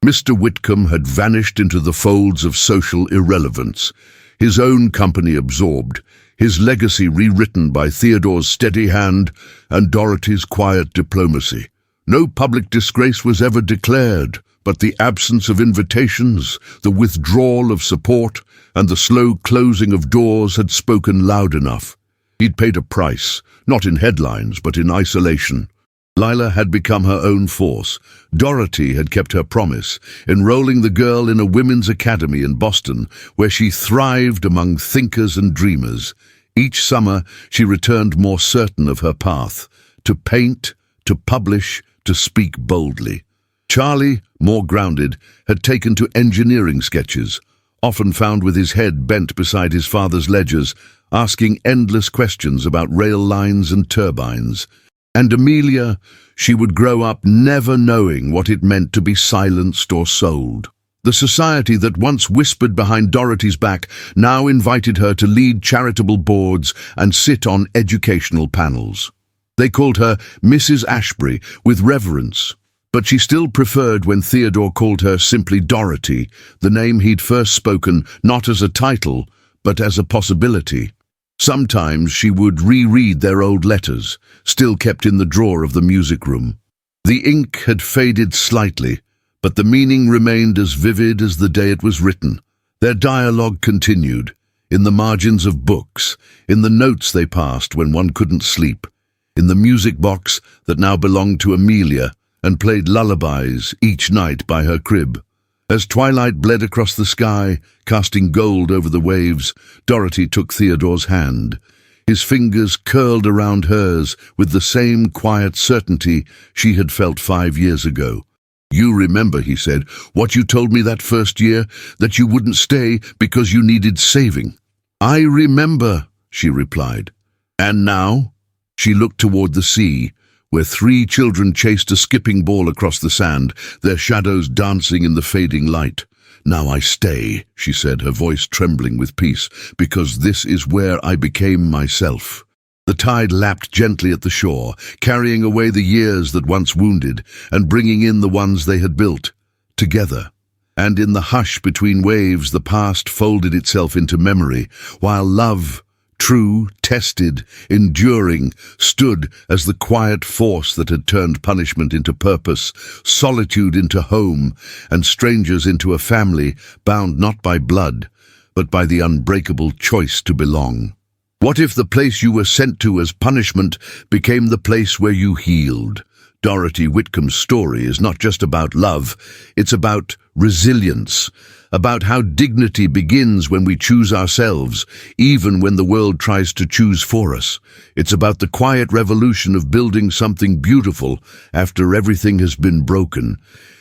Speaker 1: Mr. Whitcomb had vanished into the folds of social irrelevance, his own company absorbed, his legacy rewritten by Theodore's steady hand and Doroty's quiet diplomacy. No public disgrace was ever declared, but the absence of invitations, the withdrawal of support, and the slow closing of doors had spoken loud enough. He'd paid a price, not in headlines, but in isolation. Lila had become her own force. Doroty had kept her promise, enrolling the girl in a women's academy in Boston, where she thrived among thinkers and dreamers. Each summer, she returned more certain of her path, to paint, to publish, to speak boldly. Charlie, more grounded, had taken to engineering sketches, often found with his head bent beside his father's ledgers, asking endless questions about rail lines and turbines. And Amelia, she would grow up never knowing what it meant to be silenced or sold. The society that once whispered behind Doroty's back now invited her to lead charitable boards and sit on educational panels. They called her Mrs. Ashbury with reverence, but she still preferred when Theodore called her simply Doroty, the name he'd first spoken not as a title, but as a possibility. Sometimes she would reread their old letters, still kept in the drawer of the music room. The ink had faded slightly, but the meaning remained as vivid as the day it was written. Their dialogue continued, in the margins of books, in the notes they passed when one couldn't sleep, in the music box that now belonged to Amelia and played lullabies each night by her crib. As twilight bled across the sky, casting gold over the waves, Doroty took Theodore's hand. His fingers curled around hers with the same quiet certainty she had felt 5 years ago. "You remember," he said, "what you told me that first year, that you wouldn't stay because you needed saving." "I remember," she replied. "And now?" She looked toward the sea, where 3 children chased a skipping ball across the sand, their shadows dancing in the fading light. "Now I stay," she said, her voice trembling with peace, "because this is where I became myself." The tide lapped gently at the shore, carrying away the years that once wounded, and bringing in the ones they had built, together. And in the hush between waves, the past folded itself into memory, while love, true, tested, enduring, stood as the quiet force that had turned punishment into purpose, solitude into home, and strangers into a family bound not by blood, but by the unbreakable choice to belong. What if the place you were sent to as punishment became the place where you healed? Doroty Whitcomb's story is not just about love, it's about resilience, about how dignity begins when we choose ourselves, even when the world tries to choose for us. It's about the quiet revolution of building something beautiful after everything has been broken.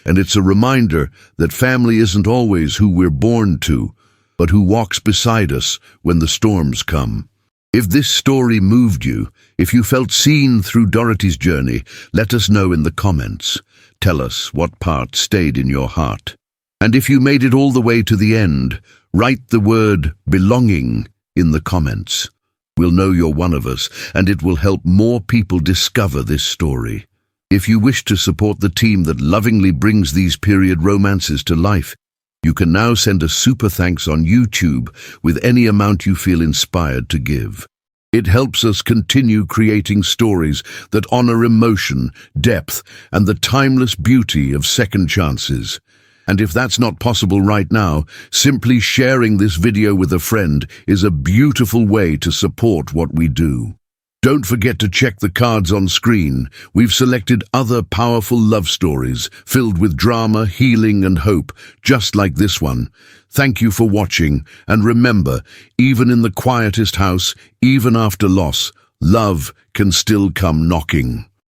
Speaker 1: And it's a reminder that family isn't always who we're born to, but who walks beside us when the storms come. If this story moved you, if you felt seen through Doroty's journey, let us know in the comments. Tell us what part stayed in your heart. And if you made it all the way to the end, write the word belonging in the comments. We'll know you're one of us, and it will help more people discover this story. If you wish to support the team that lovingly brings these period romances to life, you can now send a super thanks on YouTube with any amount you feel inspired to give. It helps us continue creating stories that honor emotion, depth, and the timeless beauty of second chances. And if that's not possible right now, simply sharing this video with a friend is a beautiful way to support what we do. Don't forget to check the cards on screen. We've selected other powerful love stories filled with drama, healing, and hope, just like this one. Thank you for watching, and remember, even in the quietest house, even after loss, love can still come knocking.